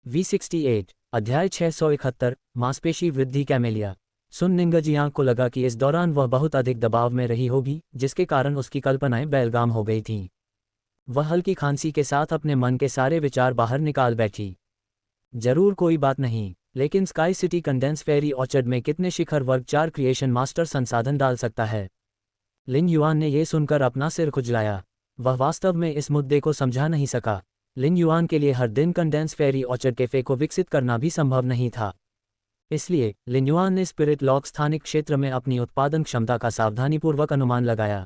V68 अध्याय 671 मांसपेशी वृद्धि कैमेलिया। सुन निंगजियांग को लगा कि इस दौरान वह बहुत अधिक दबाव में रही होगी, जिसके कारण उसकी कल्पनाएं बेलगाम हो गई थीं। वह हल्की खांसी के साथ अपने मन के सारे विचार बाहर निकाल बैठी। जरूर कोई बात नहीं, लेकिन स्काई सिटी कंडेंस फेरी ऑर्चर्ड में कितने शिखर वर्ग 4 क्रिएशन मास्टर संसाधन डाल सकता है? लिन युआन ने यह सुनकर अपना सिर खुजलाया। वह वास्तव में इस मुद्दे को समझा नहीं सका। लिन युआन के लिए हर दिन कंडेंस फेरी ऑर्चर्ड कैफे को विकसित करना भी संभव नहीं था। इसलिए लिन युआन ने स्पिरिट लॉक स्थानिक क्षेत्र में अपनी उत्पादन क्षमता का सावधानीपूर्वक अनुमान लगाया।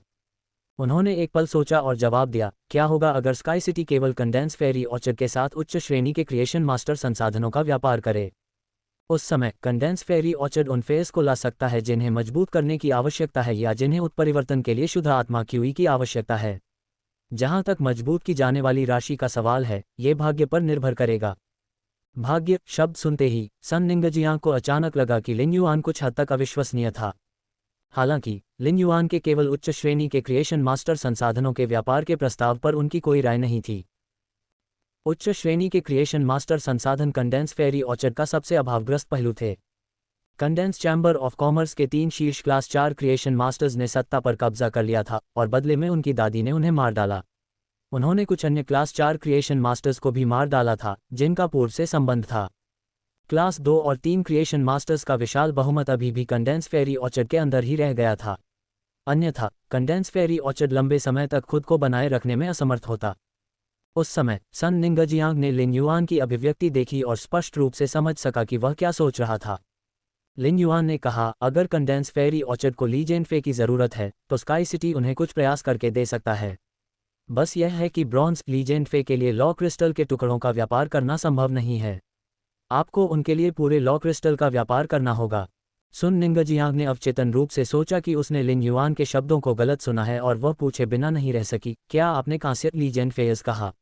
उन्होंने एक पल सोचा और जवाब दिया, क्या होगा अगर स्काई सिटी केवल कंडेंस फेरी ऑर्चर्ड के साथ उच्च श्रेणी के क्रिएशन मास्टर संसाधनों का व्यापार करे? उस समय कंडेंस फेरी ऑर्चर्ड उन फेस को ला सकता है जिन्हें मजबूत करने की आवश्यकता है या जिन्हें उत्परिवर्तन के लिए शुद्ध आत्मा क्यूई की आवश्यकता है। जहां तक मजबूत की जाने वाली राशि का सवाल है, ये भाग्य पर निर्भर करेगा। भाग्य शब्द सुनते ही सन निंगजियांग को अचानक लगा कि लिन युआन कुछ हद तक अविश्वसनीय था। हालांकि लिन युआन के केवल उच्च श्रेणी के क्रिएशन मास्टर संसाधनों के व्यापार के प्रस्ताव पर उनकी कोई राय नहीं थी। उच्च श्रेणी के क्रिएशन मास्टर संसाधन कंडेंस फेरी ऑर्चर्ड का सबसे अभावग्रस्त पहलू थे। कंडेंस चैम्बर ऑफ कॉमर्स के 3 शीर्ष क्लास 4 क्रिएशन मास्टर्स ने सत्ता पर कब्जा कर लिया था और बदले में उनकी दादी ने उन्हें मार डाला। उन्होंने कुछ अन्य क्लास 4 क्रिएशन मास्टर्स को भी मार डाला था, जिनका पूर्व से संबंध था। क्लास 2 और 3 क्रिएशन मास्टर्स का विशाल बहुमत अभी भी कंडेंस फेरी ऑर्चर्ड के अंदर ही रह गया था। अन्यथा कंडेंस फेरी ऑर्चर्ड लंबे समय तक खुद को बनाए रखने में असमर्थ होता। उस समय सन निंगजियांग ने लिन युआन की अभिव्यक्ति देखी और स्पष्ट रूप से समझ सका कि वह क्या सोच रहा था। लिन युआन ने कहा, अगर कंडेंस फेरी ऑर्चर्ड को लीजेंड फे की ज़रूरत है तो स्काई सिटी उन्हें कुछ प्रयास करके दे सकता है। बस यह है कि ब्रॉन्ज लीजेंड फे के लिए लॉ क्रिस्टल के टुकड़ों का व्यापार करना संभव नहीं है। आपको उनके लिए पूरे लॉ क्रिस्टल का व्यापार करना होगा। सुन निंगजियांग ने अवचेतन रूप से सोचा कि उसने लिन युआन के शब्दों को गलत सुना है और वह पूछे बिना नहीं रह सकी, क्या आपने कांस्य लीजेंड फेयर्स कहा?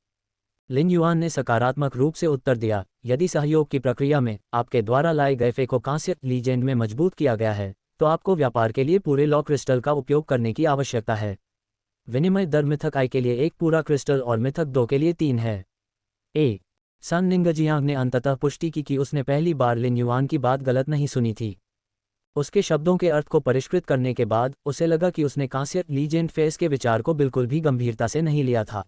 लिन युआन ने सकारात्मक रूप से उत्तर दिया, यदि सहयोग की प्रक्रिया में आपके द्वारा लाए गए फे को कांस्य लीजेंड में मजबूत किया गया है, तो आपको व्यापार के लिए पूरे लॉ क्रिस्टल का उपयोग करने की आवश्यकता है। विनिमय दर मिथक आई के लिए 1 पूरा क्रिस्टल और मिथक 2 के लिए 3 है। सन निंगजियांग ने अंततः पुष्टि की कि उसने पहली बार लिन युआन की बात गलत नहीं सुनी थी। उसके शब्दों के अर्थ को परिष्कृत करने के बाद उसे लगा कि उसने कांस्य लीजेंड फेस के विचार को बिल्कुल भी गंभीरता से नहीं लिया था।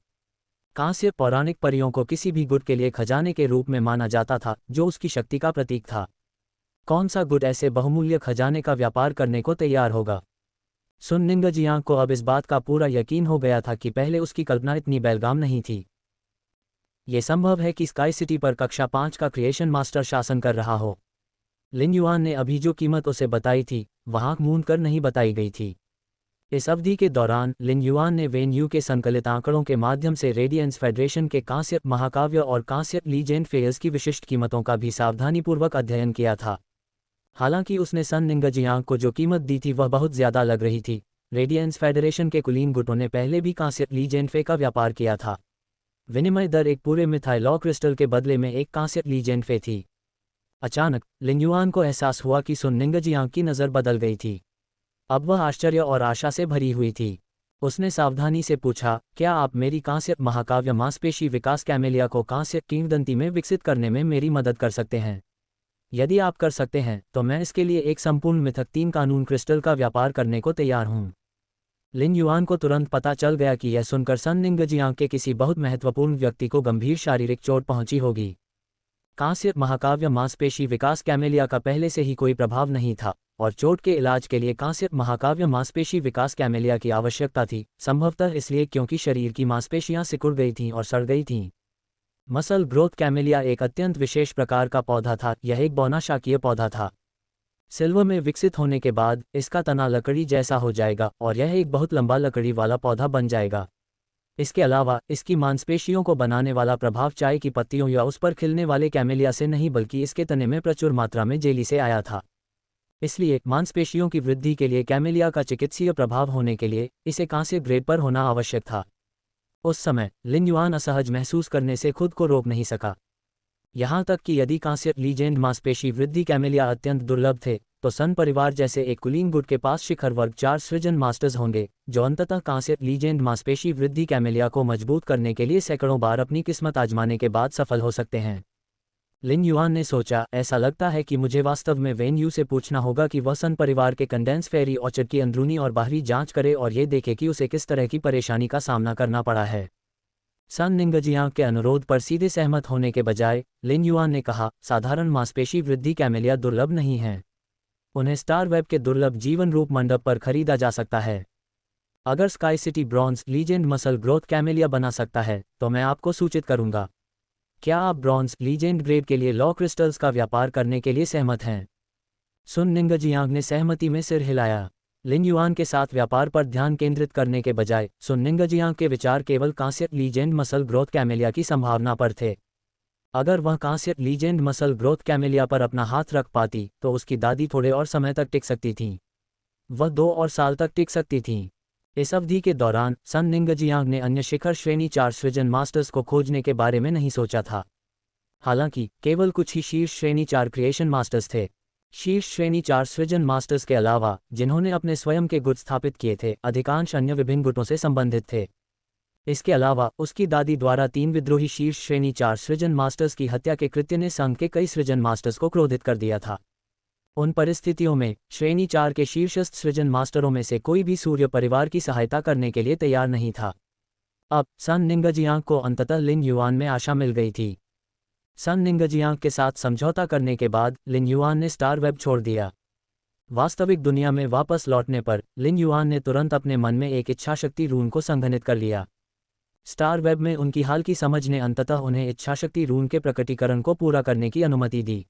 कांस्य पौराणिक परियों को किसी भी गुट के लिए खजाने के रूप में माना जाता था, जो उसकी शक्ति का प्रतीक था। कौन सा गुट ऐसे बहुमूल्य खजाने का व्यापार करने को तैयार होगा? सुन निंगजियांग को अब इस बात का पूरा यकीन हो गया था कि पहले उसकी कल्पना इतनी बेलगाम नहीं थी। ये संभव है कि स्काई सिटी पर कक्षा 5 का क्रिएशन मास्टर शासन कर रहा हो। लिन युआन ने अभी जो कीमत उसे बताई थी, वहां मूंद कर नहीं बताई गई थी। इस अवधि के दौरान लिन युआन ने वेन यू के संकलित आंकड़ों के माध्यम से रेडियंस फेडरेशन के कांस्य महाकाव्य और कांस्य लीजेंड फेयर्स की विशिष्ट कीमतों का भी सावधानीपूर्वक अध्ययन किया था। हालांकि उसने सन निंगजियांग को जो कीमत दी थी वह बहुत ज्यादा लग रही थी। रेडियंस फेडरेशन के कुलीन गुटों ने पहले भी कांस्य लीजेंड फे का व्यापार किया था। विनिमय दर एक पूरे मिथाइल लॉ क्रिस्टल के बदले में एक कांस्य लीजेंड फे थी। अचानक लिन युआन को एहसास हुआ कि सुन निंगजियांग की नज़र बदल गई थी। अब वह आश्चर्य और आशा से भरी हुई थी। उसने सावधानी से पूछा, क्या आप मेरी कांस्य महाकाव्य मांसपेशी विकास कैमेलिया को कांस्य किंवदंती में विकसित करने में मेरी मदद कर सकते हैं? यदि आप कर सकते हैं तो मैं इसके लिए एक संपूर्ण मिथक 3 कानून क्रिस्टल का व्यापार करने को तैयार हूं। लिन युआन को तुरंत पता चल गया कि यह सुनकर सन निंगजियांग के किसी बहुत महत्वपूर्ण व्यक्ति को गंभीर शारीरिक चोट पहुंची होगी। कांस्य महाकाव्य मांसपेशी विकास कैमेलिया का पहले से ही कोई प्रभाव नहीं था और चोट के इलाज के लिए कांस्य महाकाव्य मांसपेशी विकास कैमेलिया की आवश्यकता थी, संभवतः इसलिए क्योंकि शरीर की मांसपेशियां सिकुड़ गई थीं और सड़ गई थीं। मसल ग्रोथ कैमेलिया एक अत्यंत विशेष प्रकार का पौधा था। यह एक बौना शाकीय पौधा था। सिल्वर में विकसित होने के बाद इसका तना लकड़ी जैसा हो जाएगा और यह एक बहुत लंबा लकड़ी वाला पौधा बन जाएगा। इसके अलावा इसकी मांसपेशियों को बनाने वाला प्रभाव चाय की पत्तियों या उस पर खिलने वाले कैमेलिया से नहीं बल्कि इसके तने में प्रचुर मात्रा में जेली से आया था। इसलिए मांसपेशियों की वृद्धि के लिए कैमेलिया का चिकित्सीय प्रभाव होने के लिए इसे कांस्य ग्रेड पर होना आवश्यक था। उस समय लिन युआन असहज महसूस करने से खुद को रोक नहीं सका। यहाँ तक कि यदि कांस्य लीजेंड मांसपेशी वृद्धि कैमेलिया अत्यंत दुर्लभ थे, तो सन परिवार जैसे एक कुलीन गुट के पास शिखर वर्ग 4 सृजन मास्टर्स होंगे, जो अंततः कांस्य लीजेंड मांसपेशी वृद्धि कैमेलिया को मजबूत करने के लिए सैकड़ों बार अपनी किस्मत आजमाने के बाद सफल हो सकते हैं। लिन युआन ने सोचा, ऐसा लगता है कि मुझे वास्तव में वेन यू से पूछना होगा कि वह सन परिवार के कंडेंस फेरी ऑर्चर्ड की अंदरूनी और बाहरी जांच करे और ये देखे कि उसे किस तरह की परेशानी का सामना करना पड़ा है। सन निंगजियांग के अनुरोध पर सीधे सहमत होने के बजाय लिन युआन ने कहा, साधारण मांसपेशी वृद्धि कैमेलिया दुर्लभ नहीं है। उन्हें स्टार वेब के दुर्लभ जीवन रूप मंडप पर खरीदा जा सकता है। अगर sky city bronze legend muscle growth camellia बना सकता है तो मैं आपको सूचित करूंगा। क्या आप ब्रॉन्ज लीजेंड ग्रेड के लिए लॉ क्रिस्टल्स का व्यापार करने के लिए सहमत हैं? सुन निंगजियांग ने सहमति में सिर हिलाया। लिन युआन के साथ व्यापार पर ध्यान केंद्रित करने के बजाय सुन निंगजियांग के विचार केवल कांस्य लीजेंड मसल ग्रोथ कैमेलिया की संभावना पर थे। अगर वह कांस्य लीजेंड मसल ग्रोथ कैमेलिया पर अपना हाथ रख पाती तो उसकी दादी थोड़े और समय तक टिक सकती थीं। वह 2 और साल तक टिक सकती थीं। इस अवधि के दौरान सन निंगजियांग ने अन्य शिखर श्रेणी 4 सृजन मास्टर्स को खोजने के बारे में नहीं सोचा था। हालांकि केवल कुछ ही शीर्ष श्रेणी 4 क्रिएशन मास्टर्स थे। शीर्ष श्रेणी 4 सृजन मास्टर्स के अलावा जिन्होंने अपने स्वयं के गुट स्थापित किए थे, अधिकांश अन्य विभिन्न गुटों से संबंधित थे। इसके अलावा उसकी दादी द्वारा 3 विद्रोही शीर्ष श्रेणी 4 सृजन मास्टर्स की हत्या के कृत्य ने संघ के कई सृजन मास्टर्स को क्रोधित कर दिया था। उन परिस्थितियों में श्रेणी 4 के शीर्षस्थ सृजन मास्टरों में से कोई भी सूर्य परिवार की सहायता करने के लिए तैयार नहीं था। अब सन निंगजियांग को अंततः लिन युआन में आशा मिल गई थी। सन निंगजियांग के साथ समझौता करने के बाद लिन युआन ने स्टार वेब छोड़ दिया। वास्तविक दुनिया में वापस लौटने पर लिन युआन ने तुरंत अपने मन में एक इच्छाशक्ति रून को संघनित कर लिया। स्टार वेब में उनकी हाल की समझ ने अंततः उन्हें इच्छाशक्ति रून के प्रकटीकरण को पूरा करने की अनुमति दी।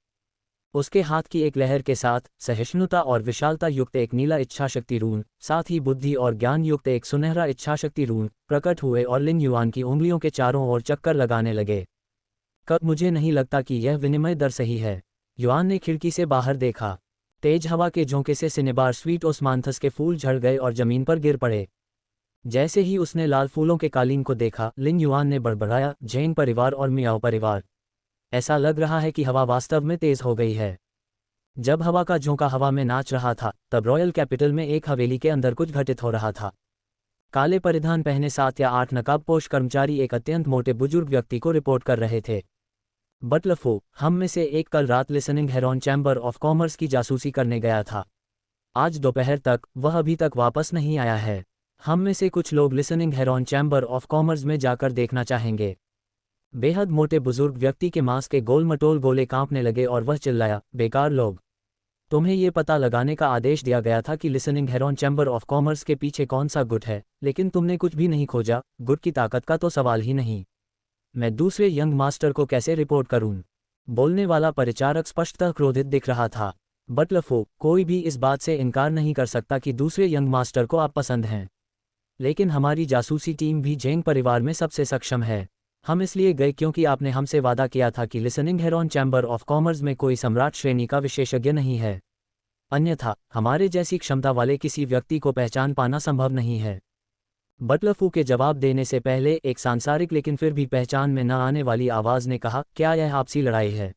उसके हाथ की एक लहर के साथ सहिष्णुता और विशालता युक्त एक नीला इच्छाशक्ति रून, साथ ही बुद्धि और ज्ञान युक्त एक सुनहरा इच्छाशक्ति रून प्रकट हुए और लिन युआन की उंगलियों के चारों ओर चक्कर लगाने लगे। कब मुझे नहीं लगता कि यह विनिमय दर सही है। युआन ने खिड़की से बाहर देखा। तेज हवा के झोंके से सिनेबार स्वीट ओस्मांथस के फूल झड़ गए और जमीन पर गिर पड़े। जैसे ही उसने लाल फूलों के कालीन को देखा, लिन युआन ने बड़बड़ाया, झेंग परिवार और मियाओ परिवार। ऐसा लग रहा है कि हवा वास्तव में तेज हो गई है। जब हवा का झोंका हवा में नाच रहा था तब रॉयल कैपिटल में एक हवेली के अंदर कुछ घटित हो रहा था। काले परिधान पहने 7 या 8 नकाबपोश कर्मचारी एक अत्यंत मोटे बुजुर्ग व्यक्ति को रिपोर्ट कर रहे थे। बटलफो, हम में से एक कल रात listening heron chamber of commerce की जासूसी करने गया था। आज दोपहर तक वह अभी तक वापस नहीं आया है। हम में से कुछ लोग listening heron chamber of commerce में जाकर देखना चाहेंगे। बेहद मोटे बुजुर्ग व्यक्ति के मांस के गोल मटोल गोले कांपने लगे और वह चिल्लाया, बेकार लोग। तुम्हें ये पता लगाने का आदेश दिया गया था कि listening heron chamber of commerce के पीछे कौन सा गुट है, लेकिन तुमने कुछ भी नहीं खोजा। गुट की ताकत का तो सवाल ही नहीं। मैं दूसरे यंग मास्टर को कैसे रिपोर्ट करूं? बोलने वाला परिचारक स्पष्टतः क्रोधित दिख रहा था। बटलफो, कोई भी इस बात से इनकार नहीं कर सकता कि दूसरे यंग मास्टर को आप पसंद हैं, लेकिन हमारी जासूसी टीम भी झेंग परिवार में सबसे सक्षम है। हम इसलिए गए क्योंकि आपने हमसे वादा किया था कि listening heron chamber of commerce में कोई सम्राट श्रेणी का विशेषज्ञ नहीं है। अन्यथा हमारे जैसी क्षमता वाले किसी व्यक्ति को पहचान पाना संभव नहीं है। बटलफू के जवाब देने से पहले एक सांसारिक लेकिन फिर भी पहचान में न आने वाली आवाज ने कहा, क्या यह आपसी लड़ाई है?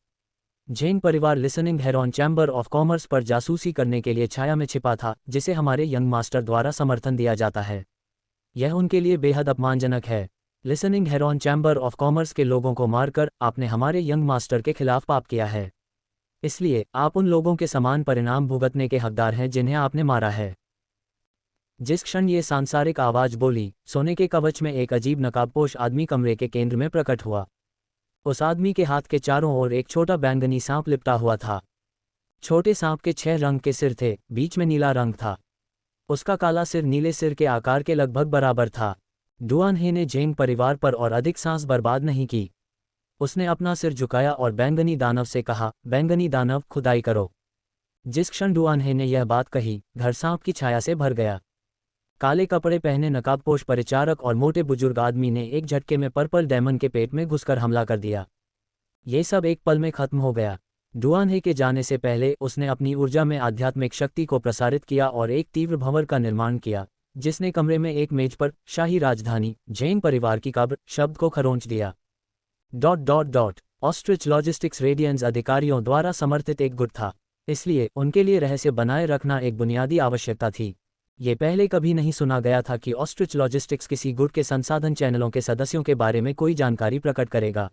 झेंग परिवार listening heron chamber of commerce पर जासूसी करने के लिए छाया में छिपा था, जिसे हमारे यंग मास्टर द्वारा समर्थन दिया जाता है। यह उनके लिए बेहद अपमानजनक है। Listening heron chamber of commerce के लोगों को मारकर आपने हमारे यंग मास्टर के खिलाफ पाप किया है। इसलिए आप उन लोगों के समान परिणाम भुगतने के हकदार हैं जिन्हें आपने मारा है। जिस क्षण ये सांसारिक आवाज बोली, सोने के कवच में एक अजीब नकाबपोश आदमी कमरे के केंद्र में प्रकट हुआ। उस आदमी के हाथ के चारों ओर एक छोटा बैंगनी सांप लिपटा हुआ था। छोटे सांप के 6 रंग के सिर थे, बीच में नीला रंग था। उसका काला सिर नीले सिर के आकार के लगभग बराबर था। डुआनहे ने झेंग परिवार पर और अधिक सांस बर्बाद नहीं की। उसने अपना सिर झुकाया और बैंगनी दानव से कहा, बैंगनी दानव, खुदाई करो। जिस क्षण डुआनहे ने यह बात कही, घर सांप की छाया से भर गया। काले कपड़े पहने नकाबपोश परिचारक और मोटे बुजुर्ग आदमी ने एक झटके में पर्पल डेमन के पेट में घुसकर हमला कर दिया। ये सब एक पल में खत्म हो गया। डुआनहे के जाने से पहले उसने अपनी ऊर्जा में आध्यात्मिक शक्ति को प्रसारित किया और एक तीव्र भंवर का निर्माण किया, जिसने कमरे में एक मेज पर शाही राजधानी झेंग परिवार की कब्र शब्द को खरोंच दिया। ऑस्ट्रिच लॉजिस्टिक्स रेडियंस अधिकारियों द्वारा समर्थित एक गुट था, इसलिए उनके लिए रहस्य बनाए रखना एक बुनियादी आवश्यकता थी। ये पहले कभी नहीं सुना गया था कि ऑस्ट्रिच लॉजिस्टिक्स किसी गुट के संसाधन चैनलों के सदस्यों के बारे में कोई जानकारी प्रकट करेगा।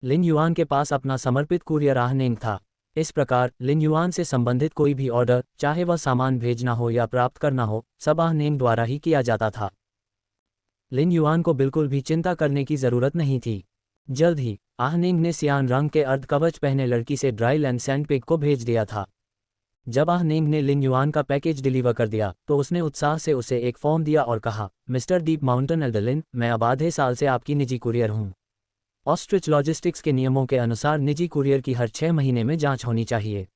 लिन युआन के पास अपना समर्पित कुरियर आहनेंग था। इस प्रकार लिन युआन से संबंधित कोई भी ऑर्डर, चाहे वह सामान भेजना हो या प्राप्त करना हो, सब आहनेंग द्वारा ही किया जाता था। लिन युआन को बिल्कुल भी चिंता करने की जरूरत नहीं थी। जल्द ही आहनेंग ने सियान रंग के अर्धकवच पहने लड़की से ड्राई लैंड सैंडपिग को भेज दिया था। जब आहनेंग ने लिन युआन का पैकेज डिलीवर कर दिया तो उसने उत्साह से उसे एक फॉर्म दिया और कहा, मिस्टर डीप माउंटेन एल्डरलिन, मैं अब आधे साल से आपकी निजी कुरियर हूँ। ऑस्ट्रिच लॉजिस्टिक्स के नियमों के अनुसार निजी कुरियर की हर 6 महीने में जांच होनी चाहिए।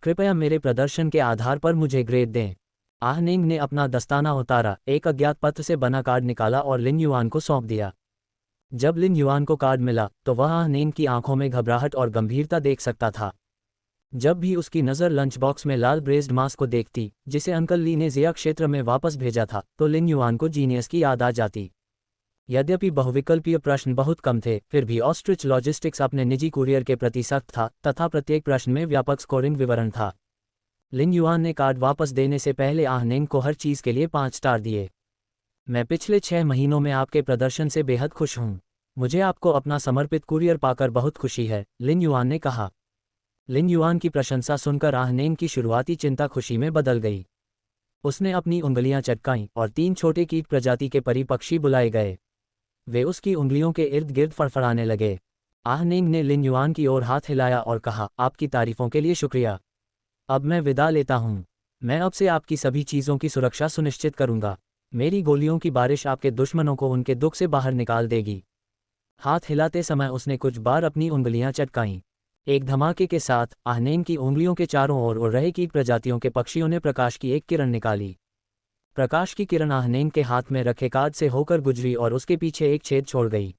कृपया मेरे प्रदर्शन के आधार पर मुझे ग्रेड दें। आहनेंग ने अपना दस्ताना उतारा, एक अज्ञात पत्र से बना कार्ड निकाला और लिन युआन को सौंप दिया। जब लिन युआन को कार्ड मिला तो वह आहनेंग की आंखों में घबराहट और गंभीरता देख सकता था। जब भी उसकी नज़र लंच बॉक्स में लाल ब्रेस्ड मांस को देखती, जिसे अंकल ली ने जिया क्षेत्र में वापस भेजा था, तो लिन युआन को जीनियस की याद आ जाती। यद्यपि बहुविकल्पीय प्रश्न बहुत कम थे, फिर भी ऑस्ट्रिच लॉजिस्टिक्स अपने निजी कुरियर के प्रति सख्त था तथा प्रत्येक प्रश्न में व्यापक स्कोरिंग विवरण था। लिन युआन ने कार्ड वापस देने से पहले आहनेंग को हर चीज़ के लिए 5 स्टार दिए। मैं पिछले 6 महीनों में आपके प्रदर्शन से बेहद खुश हूँ। मुझे आपको अपना समर्पित कुरियर पाकर बहुत खुशी है, लिन युआन ने कहा। लिन युआन की प्रशंसा सुनकर आहनेंग की शुरुआती चिंता खुशी में बदल गई। उसने अपनी उंगलियां चटकाईं और 3 छोटे कीट प्रजाति के परिपक्षी बुलाए गए। वे उसकी उंगलियों के इर्द गिर्द फड़फड़ाने लगे। आहनेंग ने लिन युआन की ओर हाथ हिलाया और कहा, आपकी तारीफों के लिए शुक्रिया। अब मैं विदा लेता हूँ। मैं अब से आपकी सभी चीज़ों की सुरक्षा सुनिश्चित करूँगा। मेरी गोलियों की बारिश आपके दुश्मनों को उनके दुख से बाहर निकाल देगी। हाथ हिलाते समय उसने कुछ बार अपनी उंगलियां चटकाईं। एक धमाके के साथ आहनेंग की उंगलियों के चारों ओर उड़ रहे कीट प्रजातियों के पक्षियों ने प्रकाश की एक किरण निकाली। प्रकाश की किरण आहनेंग के हाथ में रखे कार्ड से होकर गुजरी और उसके पीछे एक छेद छोड़ गई।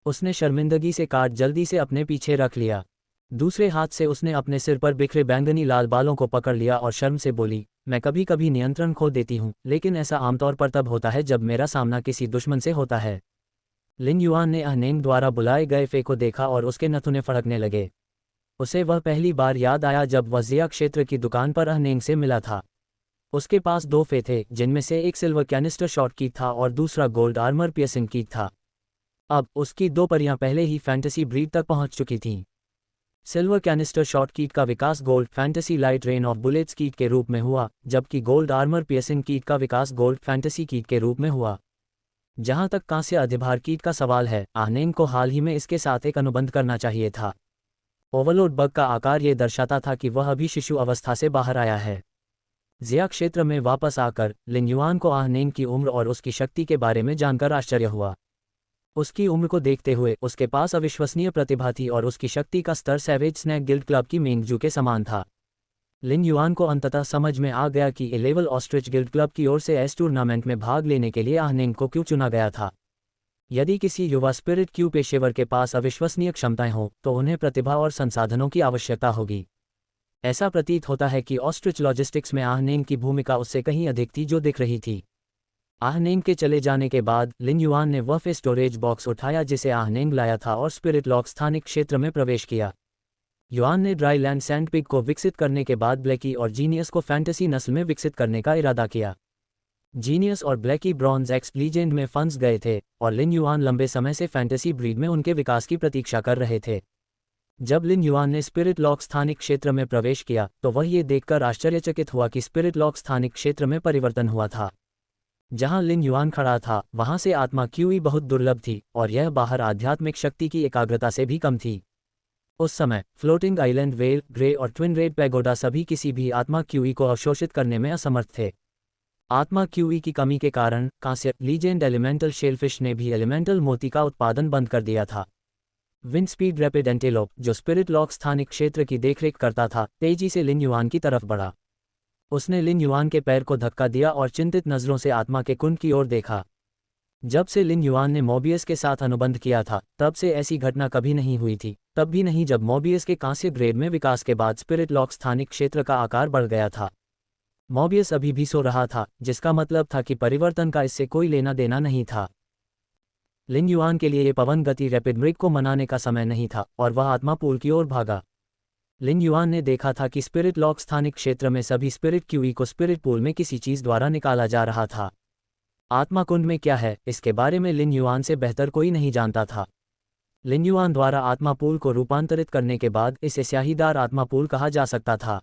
उसने शर्मिंदगी से कार्ड जल्दी से अपने पीछे रख लिया। दूसरे हाथ से उसने अपने सिर पर बिखरे बैंगनी लाल बालों को पकड़ लिया और शर्म से बोली, मैं कभी कभी नियंत्रण खो देती हूँ, लेकिन ऐसा आमतौर पर तब होता है जब मेरा सामना किसी दुश्मन से होता है। लिन युआन ने आहनेंग द्वारा बुलाए गए फे को देखा और उसके नथुने फड़कने लगे। उसे वह पहली बार याद आया जब वह जिया क्षेत्र की दुकान पर आहनेंग से मिला था। उसके पास 2 फे थे, जिनमें से एक सिल्वर कैनिस्टर शॉट कीट था और दूसरा गोल्ड आर्मर पियर्सिंग कीट था। अब उसकी 2 परियां पहले ही फैंटेसी ब्रीड तक पहुंच चुकी थीं। सिल्वर कैनिस्टर शॉट कीट का विकास gold fantasy light rain of bullets कीट के रूप में हुआ, जबकि गोल्ड आर्मर पियर्सिंग कीट का विकास गोल्ड फैंटेसी कीट के रूप में हुआ। जहां तक कांस्य अधिभार कीट का सवाल है, आहनेंग को हाल ही में इसके साथ एक अनुबंध करना चाहिए था। ओवरलोड बग का आकार ये दर्शाता था कि वह अभी शिशु अवस्था से बाहर आया है। जिया क्षेत्र में वापस आकर लिन युआन को आहनेंग की उम्र और उसकी शक्ति के बारे में जानकर आश्चर्य हुआ। उसकी उम्र को देखते हुए उसके पास अविश्वसनीय प्रतिभा थी और उसकी शक्ति का स्तर सैवेज स्नैक गिल्ड क्लब की मेंगजू के समान था। लिन युआन को अंततः समझ में आ गया कि ए लेवल ऑस्ट्रिच गिल्ड क्लब की ओर से इस टूर्नामेंट में भाग लेने के लिए आहनेंग को क्यों चुना गया था। यदि किसी युवा स्पिरिट क्यू पेशेवर के पास अविश्वसनीय क्षमताएं हों तो उन्हें प्रतिभा और संसाधनों की आवश्यकता होगी। ऐसा प्रतीत होता है कि ऑस्ट्रिच लॉजिस्टिक्स में आहनेंग की भूमिका उससे कहीं अधिक थी जो दिख रही थी। आहनेंग के चले जाने के बाद लिन युआन ने वह स्टोरेज बॉक्स उठाया जिसे आहनेंग लाया था और स्पिरिट लॉक स्थानिक क्षेत्र में प्रवेश किया। युआन ने ड्राई लैंड सैंडपिग को विकसित करने के बाद ब्लैकी और जीनियस को फैंटेसी नस्ल में विकसित करने का इरादा किया। जीनियस और ब्लैकी ब्रॉन्ज एक्स लीजेंड में फंस गए थे और लिन युआन लंबे समय से फैंटेसी ब्रीड में उनके विकास की प्रतीक्षा कर रहे थे। जब लिन युआन ने स्पिरिट लॉक स्थानिक क्षेत्र में प्रवेश किया तो वह ये देखकर आश्चर्यचकित हुआ कि स्पिरिट लॉक स्थानिक क्षेत्र में परिवर्तन हुआ था। जहां लिन युआन खड़ा था वहां से आत्मा क्यूई बहुत दुर्लभ थी और यह बाहर आध्यात्मिक शक्ति की एकाग्रता से भी कम थी। उस समय फ्लोटिंग आइलैंड वेल, ग्रे और ट्विन रेड पैगोडा सभी किसी भी आत्मा क्यूई को अवशोषित करने में असमर्थ थे। आत्मा क्यूई की कमी के कारण कांस्य लीजेंड एलिमेंटल शेलफिश ने भी एलिमेंटल मोती का उत्पादन बंद कर दिया था। विंड स्पीड रैपिड एंटेलोप, जो स्पिरिट लॉक स्थानिक क्षेत्र की देखरेख करता था, तेजी से लिन युआन की तरफ बढ़ा। उसने लिन युआन के पैर को धक्का दिया और चिंतित नज़रों से आत्मा के कुंड की ओर देखा। जब से लिन युआन ने मोबियस के साथ अनुबंध किया था तब से ऐसी घटना कभी नहीं हुई थी, तब भी नहीं जब मोबियस के कांस्य ग्रेड में विकास के बाद स्पिरिट लॉक स्थानिक क्षेत्र का आकार बढ़ गया था। मोबियस अभी भी सो रहा था, जिसका मतलब था कि परिवर्तन का इससे कोई लेना देना नहीं था। लिन युआन के लिए ये पवन गति रैपिड मृग को मनाने का समय नहीं था और वह आत्मा पूल की ओर भागा। लिन युआन ने देखा था कि स्पिरिट लॉक स्थानिक क्षेत्र में सभी स्पिरिट क्यूई को स्पिरिट पूल में किसी चीज द्वारा निकाला जा रहा था। आत्मा कुंड में क्या है, इसके बारे में लिन युआन से बेहतर कोई नहीं जानता था। लिन युआन द्वारा आत्मा पूल को रूपांतरित करने के बाद इसे स्याहीदार आत्मा पूल कहा जा सकता था।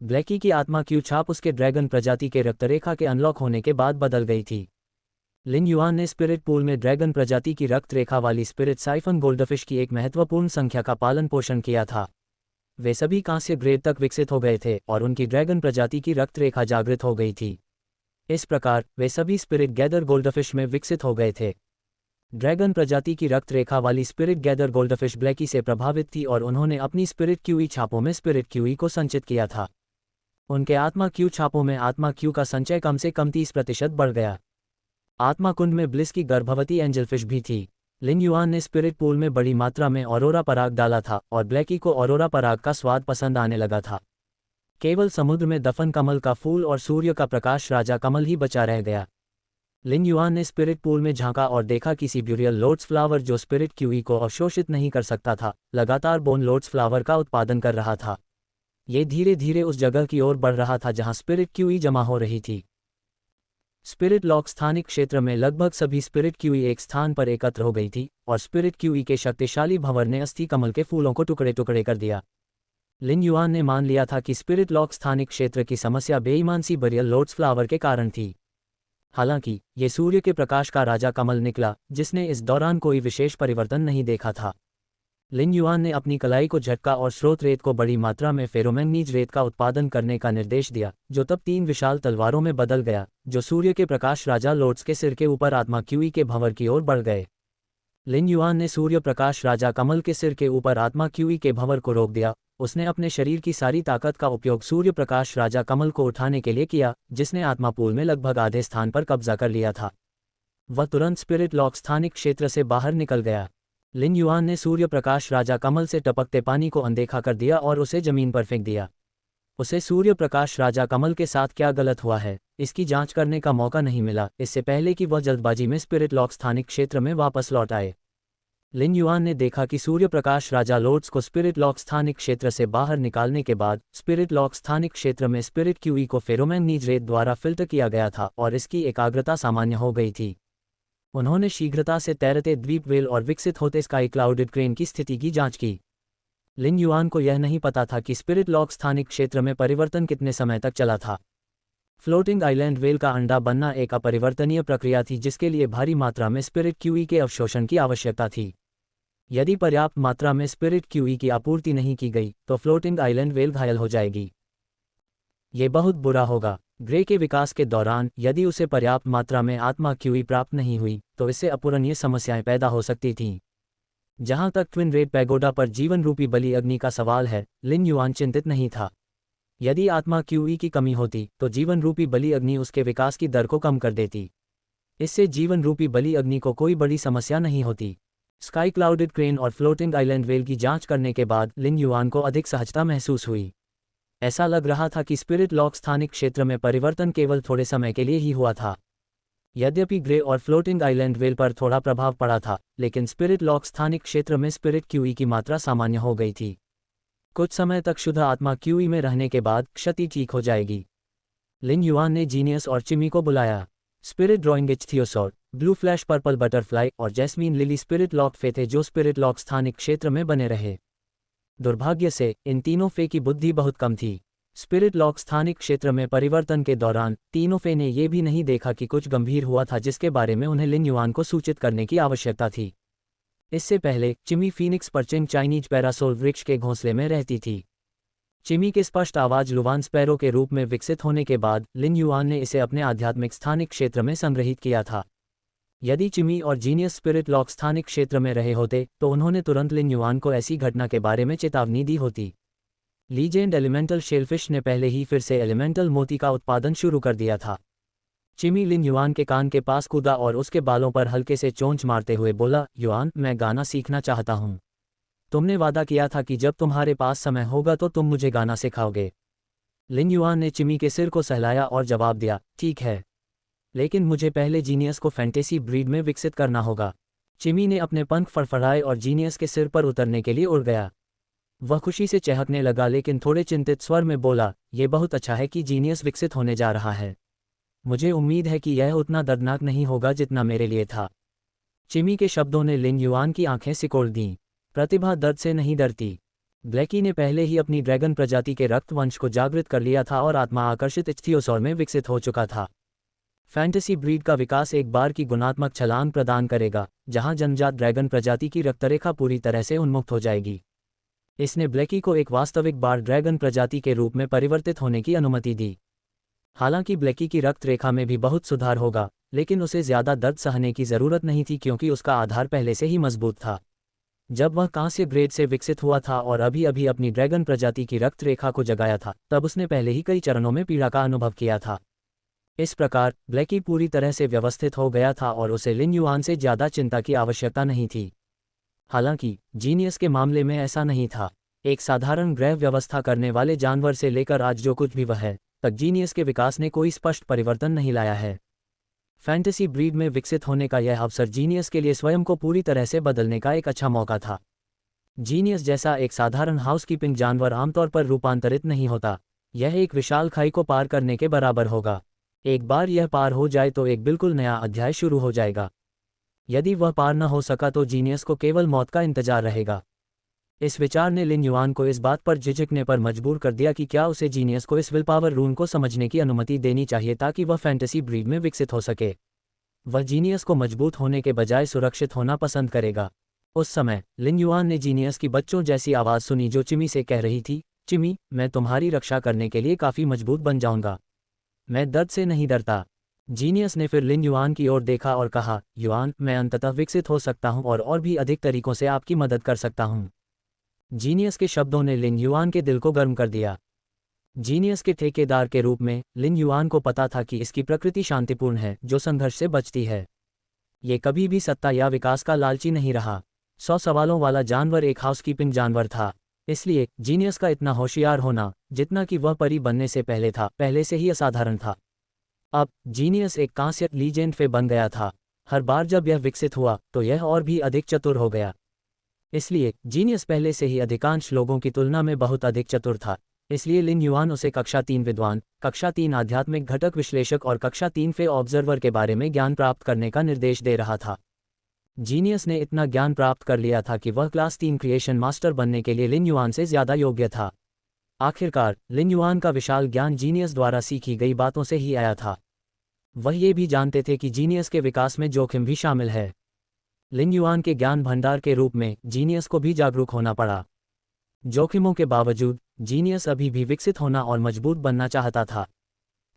ब्लैकी की आत्मा क्यू छाप उसके ड्रैगन प्रजाति के रक्तरेखा के अनलॉक होने के बाद बदल गई थी। लिन युआन ने स्पिरिट पूल में ड्रैगन प्रजाति की रक्त रेखा वाली स्पिरिट साइफन गोल्डफिश की एक महत्वपूर्ण संख्या का पालन पोषण किया था। वे सभी कांस्य ग्रेड तक विकसित हो गए थे और उनकी ड्रैगन प्रजाति की रक्त रेखा जागृत हो गई थी। इस प्रकार वे सभी स्पिरिट गैदर गोल्डफिश में विकसित हो गए थे। ड्रैगन प्रजाति की रक्त रेखा वाली स्पिरिट गैदर गोल्डफिश ब्लैकी से प्रभावित थी और उन्होंने अपनी स्पिरिट क्यूई छापों में स्पिरिट क्यूई को संचित किया था। उनके आत्मा क्यू छापों में आत्मा क्यू का संचय कम से कम 30% बढ़ गया। आत्मा कुंड में ब्लिस की गर्भवती एंजलफिश भी थी। लिन युआन ने स्पिरिट पूल में बड़ी मात्रा में ऑरोरा पराग डाला था और ब्लैकी को ऑरोरा पराग का स्वाद पसंद आने लगा था। केवल समुद्र में दफन कमल का फूल और सूर्य का प्रकाश राजा कमल ही बचा रह गया। लिन युआन ने स्पिरिट पूल में झांका और देखा कि सिब्यूरियल लोटस फ्लावर जो स्पिरिट क्यूई को अवशोषित नहीं कर सकता था, लगातार बोन लोटस फ्लावर का उत्पादन कर रहा था। ये धीरे धीरे उस जगह की ओर बढ़ रहा था जहां स्पिरिट क्यूई जमा हो रही थी। स्पिरिट लॉक स्थानिक क्षेत्र में लगभग सभी स्पिरिट क्यूई एक स्थान पर एकत्र हो गई थी और स्पिरिट क्यूई के शक्तिशाली भंवर ने अस्थि कमल के फूलों को टुकड़े टुकड़े कर दिया। लिन युआन ने मान लिया था कि स्पिरिट लॉक स्थानिक क्षेत्र की समस्या बेईमान सिब्यूरियल लोटस फ्लावर के कारण थी। हालांकि ये सूर्य के प्रकाश का राजा कमल निकला जिसने इस दौरान कोई विशेष परिवर्तन नहीं देखा था। लिन युआन ने अपनी कलाई को झटका और स्रोत रेत को बड़ी मात्रा में फेरोमैंगनीज रेत का उत्पादन करने का निर्देश दिया, जो तब 3 विशाल तलवारों में बदल गया, जो सूर्य के प्रकाश राजा लोटस के सिर के ऊपर आत्मा क्यूई के भंवर की ओर बढ़ गए। लिन युआन ने सूर्य प्रकाश राजा कमल के सिर के ऊपर आत्मा क्यूई के भंवर को रोक दिया। उसने अपने शरीर की सारी ताकत का उपयोग सूर्य प्रकाश राजा कमल को उठाने के लिए किया, जिसने आत्मा पूल में लगभग आधे स्थान पर कब्जा कर लिया था। वह तुरंत स्पिरिट लॉक स्थानिक क्षेत्र से बाहर निकल गया। लिन युआन ने सूर्य प्रकाश राजा कमल से टपकते पानी को अनदेखा कर दिया और उसे जमीन पर फेंक दिया। उसे सूर्य प्रकाश राजा कमल के साथ क्या गलत हुआ है, इसकी जांच करने का मौका नहीं मिला, इससे पहले कि वह जल्दबाजी में स्पिरिट लॉक स्थानिक क्षेत्र में वापस लौट आए। लिन युआन ने देखा कि सूर्य प्रकाश राजा लोटस को स्पिरिट लॉक स्थानिक क्षेत्र से बाहर निकालने के बाद स्पिरिट लॉक स्थानिक क्षेत्र में स्पिरिट क्यूई को फेरोमैंगनीज रेत द्वारा फिल्टर किया गया था और इसकी एकाग्रता सामान्य हो गई थी। उन्होंने शीघ्रता से तैरते द्वीप वेल और विकसित होते स्काई क्लाउडेड क्रेन की स्थिति की जांच की। लिन युआन को यह नहीं पता था कि स्पिरिट लॉक स्थानिक क्षेत्र में परिवर्तन कितने समय तक चला था। फ्लोटिंग आइलैंड वेल का अंडा बनना एक अपरिवर्तनीय प्रक्रिया थी जिसके लिए भारी मात्रा में स्पिरिट क्यूई के अवशोषण की आवश्यकता थी। यदि पर्याप्त मात्रा में स्पिरिट क्यूई की आपूर्ति नहीं की गई तो फ्लोटिंग आइलैंड वेल घायल हो जाएगी। ये बहुत बुरा होगा। ग्रे के विकास के दौरान यदि उसे पर्याप्त मात्रा में आत्मा क्यूई प्राप्त नहीं हुई तो इससे अपूरणीय समस्याएं पैदा हो सकती थीं। जहां तक ट्विन रेड पैगोडा पर जीवन रूपी बलि अग्नि का सवाल है, लिन युआन चिंतित नहीं था। यदि आत्मा क्यूई की कमी होती तो जीवन रूपी बलि अग्नि उसके विकास की दर को कम कर देती। इससे जीवन रूपी बलि अग्नि को कोई बड़ी समस्या नहीं होती। स्काई क्लाउडेड क्रेन और फ्लोटिंग आइलैंड वेल की जांच करने के बाद लिन युआन को अधिक सहजता महसूस हुई। ऐसा लग रहा था कि स्पिरिट लॉक स्थानिक क्षेत्र में परिवर्तन केवल थोड़े समय के लिए ही हुआ था। यद्यपि ग्रे और फ्लोटिंग आइलैंड वेल पर थोड़ा प्रभाव पड़ा था, लेकिन स्पिरिट लॉक स्थानिक क्षेत्र में स्पिरिट क्यूई की मात्रा सामान्य हो गई थी। कुछ समय तक शुद्ध आत्मा क्यूई में रहने के बाद क्षति ठीक हो जाएगी। लिन युआन ने जीनियस और चिमी को बुलाया। स्पिरिट ड्रॉइंग थियोसॉर, ब्लू फ्लैश पर्पल बटरफ्लाई और जैस्मीन लिली स्पिरिट लॉक फे थे जो स्पिरिट लॉक स्थानिक क्षेत्र में बने रहे। दुर्भाग्य से इन तीनों फे की बुद्धि बहुत कम थी। स्पिरिट लॉक स्थानिक क्षेत्र में परिवर्तन के दौरान तीनों फे ने यह भी नहीं देखा कि कुछ गंभीर हुआ था जिसके बारे में उन्हें लिन युआन को सूचित करने की आवश्यकता थी। इससे पहले चिमी फीनिक्स पर्चिंग चाइनीज पैरासोल वृक्ष के घोंसले में रहती थी। चिमी के स्पष्ट आवाज लुवान स्पैरो के रूप में विकसित होने के बाद लिन युआन ने इसे अपने आध्यात्मिक स्थानिक क्षेत्र में संग्रहित किया था। यदि चिमी और जीनियस स्पिरिट लॉक स्थानिक क्षेत्र में रहे होते तो उन्होंने तुरंत लिन युआन को ऐसी घटना के बारे में चेतावनी दी होती। लीजेंड एलिमेंटल शेलफिश ने पहले ही फिर से एलिमेंटल मोती का उत्पादन शुरू कर दिया था। चिमी लिन युआन के कान के पास कूदा और उसके बालों पर हल्के से चोंच मारते हुए बोला, युआन, मैं गाना सीखना चाहता हूँ। तुमने वादा किया था कि जब तुम्हारे पास समय होगा तो तुम मुझे गाना सिखाओगे। लिन युआन ने चिमी के सिर को सहलाया और जवाब दिया, ठीक है, लेकिन मुझे पहले जीनियस को फैंटेसी ब्रीड में विकसित करना होगा। चिमी ने अपने पंख फड़फड़ाए और जीनियस के सिर पर उतरने के लिए उड़ गया। वह खुशी से चहकने लगा लेकिन थोड़े चिंतित स्वर में बोला, यह बहुत अच्छा है कि जीनियस विकसित होने जा रहा है। मुझे उम्मीद है कि यह उतना दर्दनाक नहीं होगा जितना मेरे लिए था। चिमी के शब्दों ने लिन युआन की आंखें सिकोड़ दीं। प्रतिभा दर्द से नहीं डरती। ब्लैकी ने पहले ही अपनी ड्रैगन प्रजाति के रक्त वंश को जागृत कर लिया था और आत्मा आकर्षित इच्थियोसौर में विकसित हो चुका था। फैंटेसी ब्रीड का विकास एक बार की गुणात्मक छलांग प्रदान करेगा, जहां जन्मजात ड्रैगन प्रजाति की रक्तरेखा पूरी तरह से उन्मुक्त हो जाएगी। इसने ब्लैकी को एक वास्तविक बार ड्रैगन प्रजाति के रूप में परिवर्तित होने की अनुमति दी। हालांकि ब्लैकी की रक्त रेखा में भी बहुत सुधार होगा, लेकिन उसे ज्यादा दर्द सहने की जरूरत नहीं थी क्योंकि उसका आधार पहले से ही मजबूत था। जब वह कांस्य ग्रेड से विकसित हुआ था और अभी अभी अपनी ड्रैगन प्रजाति की रक्त रेखा को जगाया था, तब उसने पहले ही कई चरणों में पीड़ा का अनुभव किया था। इस प्रकार ब्लैकी पूरी तरह से व्यवस्थित हो गया था और उसे लिन युआन से ज्यादा चिंता की आवश्यकता नहीं थी। हालांकि जीनियस के मामले में ऐसा नहीं था। एक साधारण ग्रह व्यवस्था करने वाले जानवर से लेकर आज जो कुछ भी वह है, तक जीनियस के विकास ने कोई स्पष्ट परिवर्तन नहीं लाया है। फैंटेसी ब्रीड में विकसित होने का यह अवसर जीनियस के लिए स्वयं को पूरी तरह से बदलने का एक अच्छा मौका था। जीनियस जैसा एक साधारण हाउसकीपिंग जानवर आमतौर पर रूपांतरित नहीं होता। यह एक विशाल खाई को पार करने के बराबर होगा। एक बार यह पार हो जाए तो एक बिल्कुल नया अध्याय शुरू हो जाएगा। यदि वह पार न हो सका तो जीनियस को केवल मौत का इंतजार रहेगा। इस विचार ने लिन युआन को इस बात पर झिझकने पर मजबूर कर दिया कि क्या उसे जीनियस को इस विलपावर रून को समझने की अनुमति देनी चाहिए ताकि वह फैंटेसी ब्रीड में विकसित हो सके। वह जीनियस को मजबूत होने के बजाय सुरक्षित होना पसंद करेगा। उस समय लिन युआन ने जीनियस की बच्चों जैसी आवाज़ सुनी जो चिमी से कह रही थी, चिमी, मैं तुम्हारी रक्षा करने के लिए काफ़ी मजबूत बन जाऊंगा। मैं दर्द से नहीं डरता। जीनियस ने फिर लिन युआन की ओर देखा और कहा, युआन, मैं अंततः विकसित हो सकता हूं और भी अधिक तरीकों से आपकी मदद कर सकता हूं। जीनियस के शब्दों ने लिन युआन के दिल को गर्म कर दिया। जीनियस के ठेकेदार के रूप में लिन युआन को पता था कि इसकी प्रकृति शांतिपूर्ण है, जो संघर्ष से बचती है। ये कभी भी सत्ता या विकास का लालची नहीं रहा। 100 सवालों वाला जानवर एक हाउसकीपिंग जानवर था। इसलिए जीनियस का इतना होशियार होना, जितना कि वह परी बनने से पहले था, पहले से ही असाधारण था। अब जीनियस एक कांस्य लीजेंड फे बन गया था। हर बार जब यह विकसित हुआ तो यह और भी अधिक चतुर हो गया। इसलिए जीनियस पहले से ही अधिकांश लोगों की तुलना में बहुत अधिक चतुर था। इसलिए लिन युआन उसे कक्षा 3 विद्वान, कक्षा 3 आध्यात्मिक घटक विश्लेषक और कक्षा 3 फे ऑब्जर्वर के बारे में ज्ञान प्राप्त करने का निर्देश दे रहा था। जीनियस ने इतना ज्ञान प्राप्त कर लिया था कि वह क्लास 3 क्रिएशन मास्टर बनने के लिए लिन युआन से ज्यादा योग्य था। आखिरकार लिन युआन का विशाल ज्ञान जीनियस द्वारा सीखी गई बातों से ही आया था। वह ये भी जानते थे कि जीनियस के विकास में जोखिम भी शामिल है। लिन युआन के ज्ञान भंडार के रूप में जीनियस को भी जागरूक होना पड़ा। जोखिमों के बावजूद जीनियस अभी भी विकसित होना और मजबूत बनना चाहता था।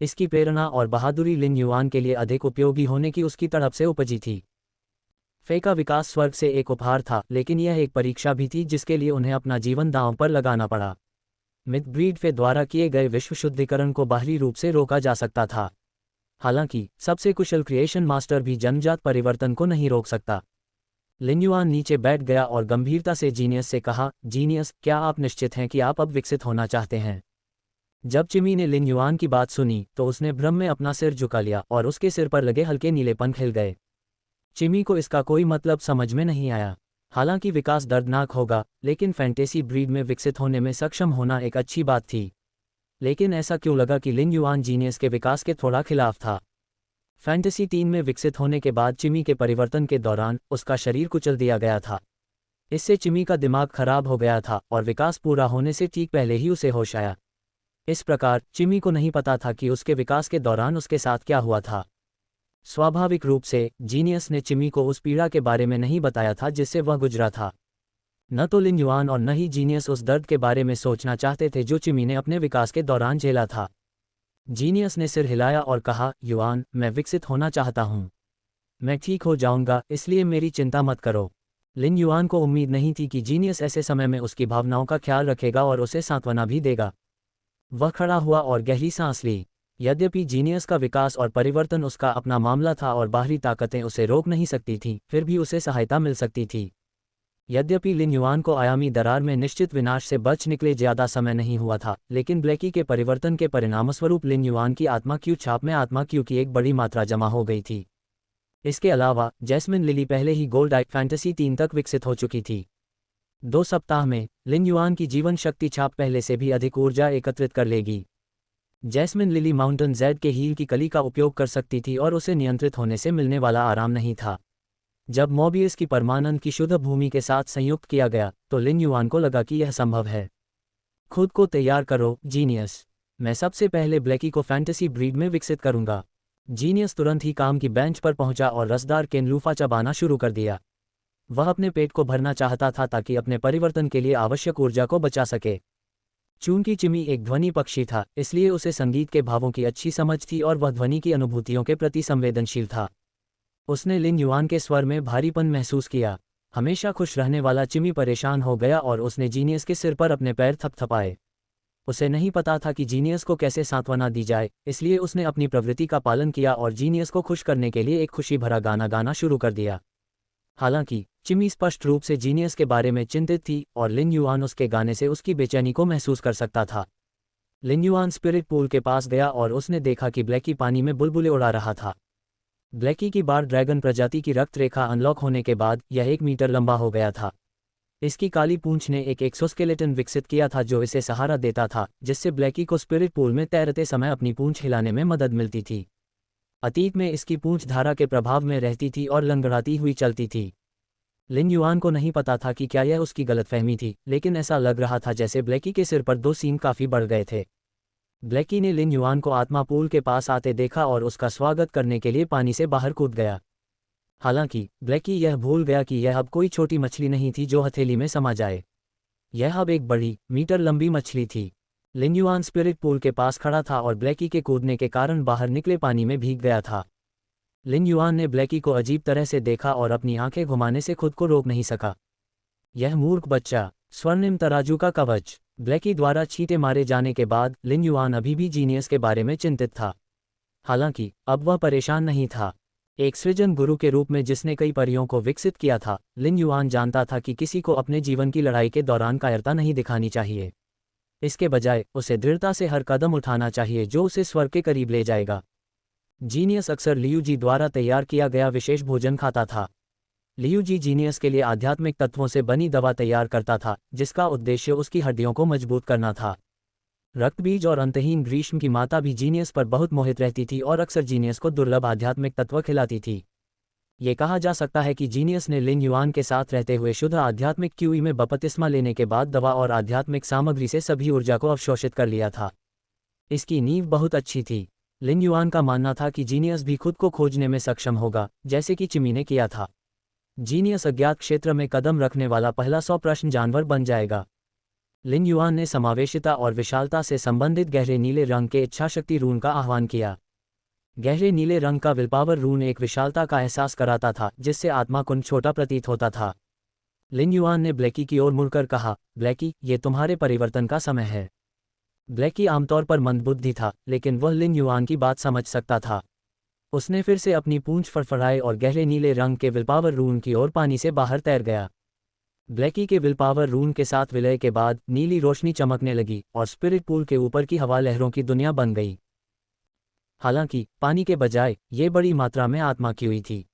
इसकी प्रेरणा और बहादुरी लिन युआन के लिए अधिक उपयोगी होने की उसकी तड़प से उपजी थी। फे का विकास स्वर्ग से एक उपहार था, लेकिन यह एक परीक्षा भी थी जिसके लिए उन्हें अपना जीवन दांव पर लगाना पड़ा। मिथ ब्रीड फे द्वारा किए गए विश्व शुद्धिकरण को बाहरी रूप से रोका जा सकता था। हालांकि सबसे कुशल क्रिएशन मास्टर भी जन्मजात परिवर्तन को नहीं रोक सकता। लिन युआन नीचे बैठ गया और गंभीरता से जीनियस से कहा, जीनियस, क्या आप निश्चित हैं कि आप अब विकसित होना चाहते हैं? जब चिमी ने लिन युआन की बात सुनी तो उसने भ्रम में अपना सिर झुका लिया और उसके सिर पर लगे हल्के नीलेपन खिल गए। चिमी को इसका कोई मतलब समझ में नहीं आया। हालांकि विकास दर्दनाक होगा, लेकिन फैंटेसी ब्रीड में विकसित होने में सक्षम होना एक अच्छी बात थी। लेकिन ऐसा क्यों लगा कि लिन युआन जीनियस के विकास के थोड़ा खिलाफ था? फैंटेसी 3 में विकसित होने के बाद चिमी के परिवर्तन के दौरान उसका शरीर कुचल दिया गया था। इससे चिमी का दिमाग खराब हो गया था और विकास पूरा होने से ठीक पहले ही उसे होश आया। इस प्रकार चिमी को नहीं पता था कि उसके विकास के दौरान उसके साथ क्या हुआ था। स्वाभाविक रूप से जीनियस ने चिमी को उस पीड़ा के बारे में नहीं बताया था जिससे वह गुजरा था। न तो लिन युआन और न ही जीनियस उस दर्द के बारे में सोचना चाहते थे जो चिमी ने अपने विकास के दौरान झेला था। जीनियस ने सिर हिलाया और कहा, युआन, मैं विकसित होना चाहता हूं। मैं ठीक हो जाऊंगा, इसलिए मेरी चिंता मत करो। लिन युआन को उम्मीद नहीं थी कि जीनियस ऐसे समय में उसकी भावनाओं का ख्याल रखेगा और उसे सांत्वना भी देगा। वह खड़ा हुआ और गहरी सांस ली। यद्यपि जीनियस का विकास और परिवर्तन उसका अपना मामला था और बाहरी ताकतें उसे रोक नहीं सकती थीं, फिर भी उसे सहायता मिल सकती थी। यद्यपि लिन युआन को आयामी दरार में निश्चित विनाश से बच निकले ज्यादा समय नहीं हुआ था, लेकिन ब्लैकी के परिवर्तन के परिणामस्वरूप लिन युआन की आत्मा क्यू छाप में आत्मा क्यू की एक बड़ी मात्रा जमा हो गई थी। इसके अलावा जैस्मिन लिली पहले ही गोल्ड आइक फैंटेसी 3 तक विकसित हो चुकी थी। 2 सप्ताह में लिन युआन की जीवन शक्ति छाप पहले से भी अधिक ऊर्जा एकत्रित कर लेगी। जैस्मिन लिली माउंटेन जेड के हील की कली का उपयोग कर सकती थी और उसे नियंत्रित होने से मिलने वाला आराम नहीं था। जब मोबियस की परमानंद की शुद्ध भूमि के साथ संयुक्त किया गया तो लिन युआन को लगा कि यह संभव है। खुद को तैयार करो, जीनियस। मैं सबसे पहले ब्लैकी को फैंटेसी ब्रीड में विकसित करूंगा। जीनियस तुरंत ही काम की बेंच पर पहुंचा और रसदार केनलूफा चबाना शुरू कर दिया। वह अपने पेट को भरना चाहता था ताकि अपने परिवर्तन के लिए आवश्यक ऊर्जा को बचा सके। चूंकि चिमी एक ध्वनि पक्षी था, इसलिए उसे संगीत के भावों की अच्छी समझ थी और वह ध्वनि की अनुभूतियों के प्रति संवेदनशील था। उसने लिन युआन के स्वर में भारीपन महसूस किया। हमेशा खुश रहने वाला चिमी परेशान हो गया और उसने जीनियस के सिर पर अपने पैर थपथपाए। उसे नहीं पता था कि जीनियस को कैसे सांत्वना दी जाए, इसलिए उसने अपनी प्रवृत्ति का पालन किया और जीनियस को खुश करने के लिए एक खुशी भरा गाना गाना शुरू कर दिया। हालांकि चिमी स्पष्ट रूप से जीनियस के बारे में चिंतित थी और लिन युआन उसके गाने से उसकी बेचैनी को महसूस कर सकता था। लिन युआन स्पिरिट पूल के पास गया और उसने देखा कि ब्लैकी पानी में बुलबुले उड़ा रहा था। ब्लैकी की बार ड्रैगन प्रजाति की रक्त रेखा अनलॉक होने के बाद यह 1 मीटर लंबा हो गया था। इसकी काली पूंछ ने एक एक्सोस्केलेटन विकसित किया था जो इसे सहारा देता था, जिससे ब्लैकी को स्पिरिट पूल में तैरते समय अपनी पूंछ हिलाने में मदद मिलती थी। अतीत में इसकी पूंछ धारा के प्रभाव में रहती थी और लंगड़ाती हुई चलती थी। लिन युआन को नहीं पता था कि क्या यह उसकी गलतफहमी थी, लेकिन ऐसा लग रहा था जैसे ब्लैकी के सिर पर 2 सींग काफी बढ़ गए थे। ब्लैकी ने लिन युआन को आत्मा पूल के पास आते देखा और उसका स्वागत करने के लिए पानी से बाहर कूद गया। हालांकि ब्लैकी यह भूल गया कि यह अब कोई छोटी मछली नहीं थी जो हथेली में समा जाए। यह अब एक बड़ी, मीटर लंबी मछली थी। लिन युआन स्पिरिट पूल के पास खड़ा था और ब्लैकी के कूदने के कारण बाहर निकले पानी में भीग गया था। लिन युआन ने ब्लैकी को अजीब तरह से देखा और अपनी आंखें घुमाने से खुद को रोक नहीं सका। यह मूर्ख बच्चा, स्वर्णिम तराजू का कवच। ब्लैकी द्वारा छींटे मारे जाने के बाद लिन युआन अभी भी जीनियस के बारे में चिंतित था। हालांकि अब वह परेशान नहीं था। एक सृजन गुरु के रूप में जिसने कई परियों को विकसित किया था, लिन युआन जानता था कि किसी को अपने जीवन की लड़ाई के दौरान कायरता नहीं दिखानी चाहिए। इसके बजाय उसे दृढ़ता से हर कदम उठाना चाहिए जो उसे स्वर्ग के करीब ले जाएगा। जीनियस अक्सर लियू जी द्वारा तैयार किया गया विशेष भोजन खाता था। लियू जी जीनियस के लिए आध्यात्मिक तत्वों से बनी दवा तैयार करता था, जिसका उद्देश्य उसकी हड्डियों को मजबूत करना था। रक्तबीज और अंतहीन ग्रीष्म की माता भी जीनियस पर बहुत मोहित रहती थी और अक्सर जीनियस को दुर्लभ आध्यात्मिक तत्व खिलाती थी। ये कहा जा सकता है कि जीनियस ने लिन युआन के साथ रहते हुए शुद्ध आध्यात्मिक क्यूई में बपतिस्मा लेने के बाद दवा और आध्यात्मिक सामग्री से सभी ऊर्जा को अवशोषित कर लिया था। इसकी नींव बहुत अच्छी थी। लिन युआन का मानना था कि जीनियस भी खुद को खोजने में सक्षम होगा, जैसे कि चिमी ने किया था। जीनियस अज्ञात क्षेत्र में कदम रखने वाला पहला 100 प्रश्न जानवर बन जाएगा। लिन युआन ने समावेशिता और विशालता से संबंधित गहरे नीले रंग के इच्छाशक्ति रून का आह्वान किया। गहरे नीले रंग का विलपावर रून एक विशालता का एहसास कराता था जिससे आत्मा कुंड छोटा प्रतीत होता था। लिन युआन ने ब्लैकी की ओर मुड़कर कहा, ब्लैकी, ये तुम्हारे परिवर्तन का समय है। ब्लैकी आमतौर पर मंदबुद्धि था, लेकिन वह लिन युआन की बात समझ सकता था। उसने फिर से अपनी पूंछ फड़फड़ाई और गहरे नीले रंग के विलपावर रून की ओर पानी से बाहर तैर गया। ब्लैकी के विलपावर रून के साथ विलय के बाद नीली रोशनी चमकने लगी और स्पिरिट पूल के ऊपर की हवा लहरों की दुनिया बन गई। हालांकि पानी के बजाय ये बड़ी मात्रा में आत्मा क्यूई थी।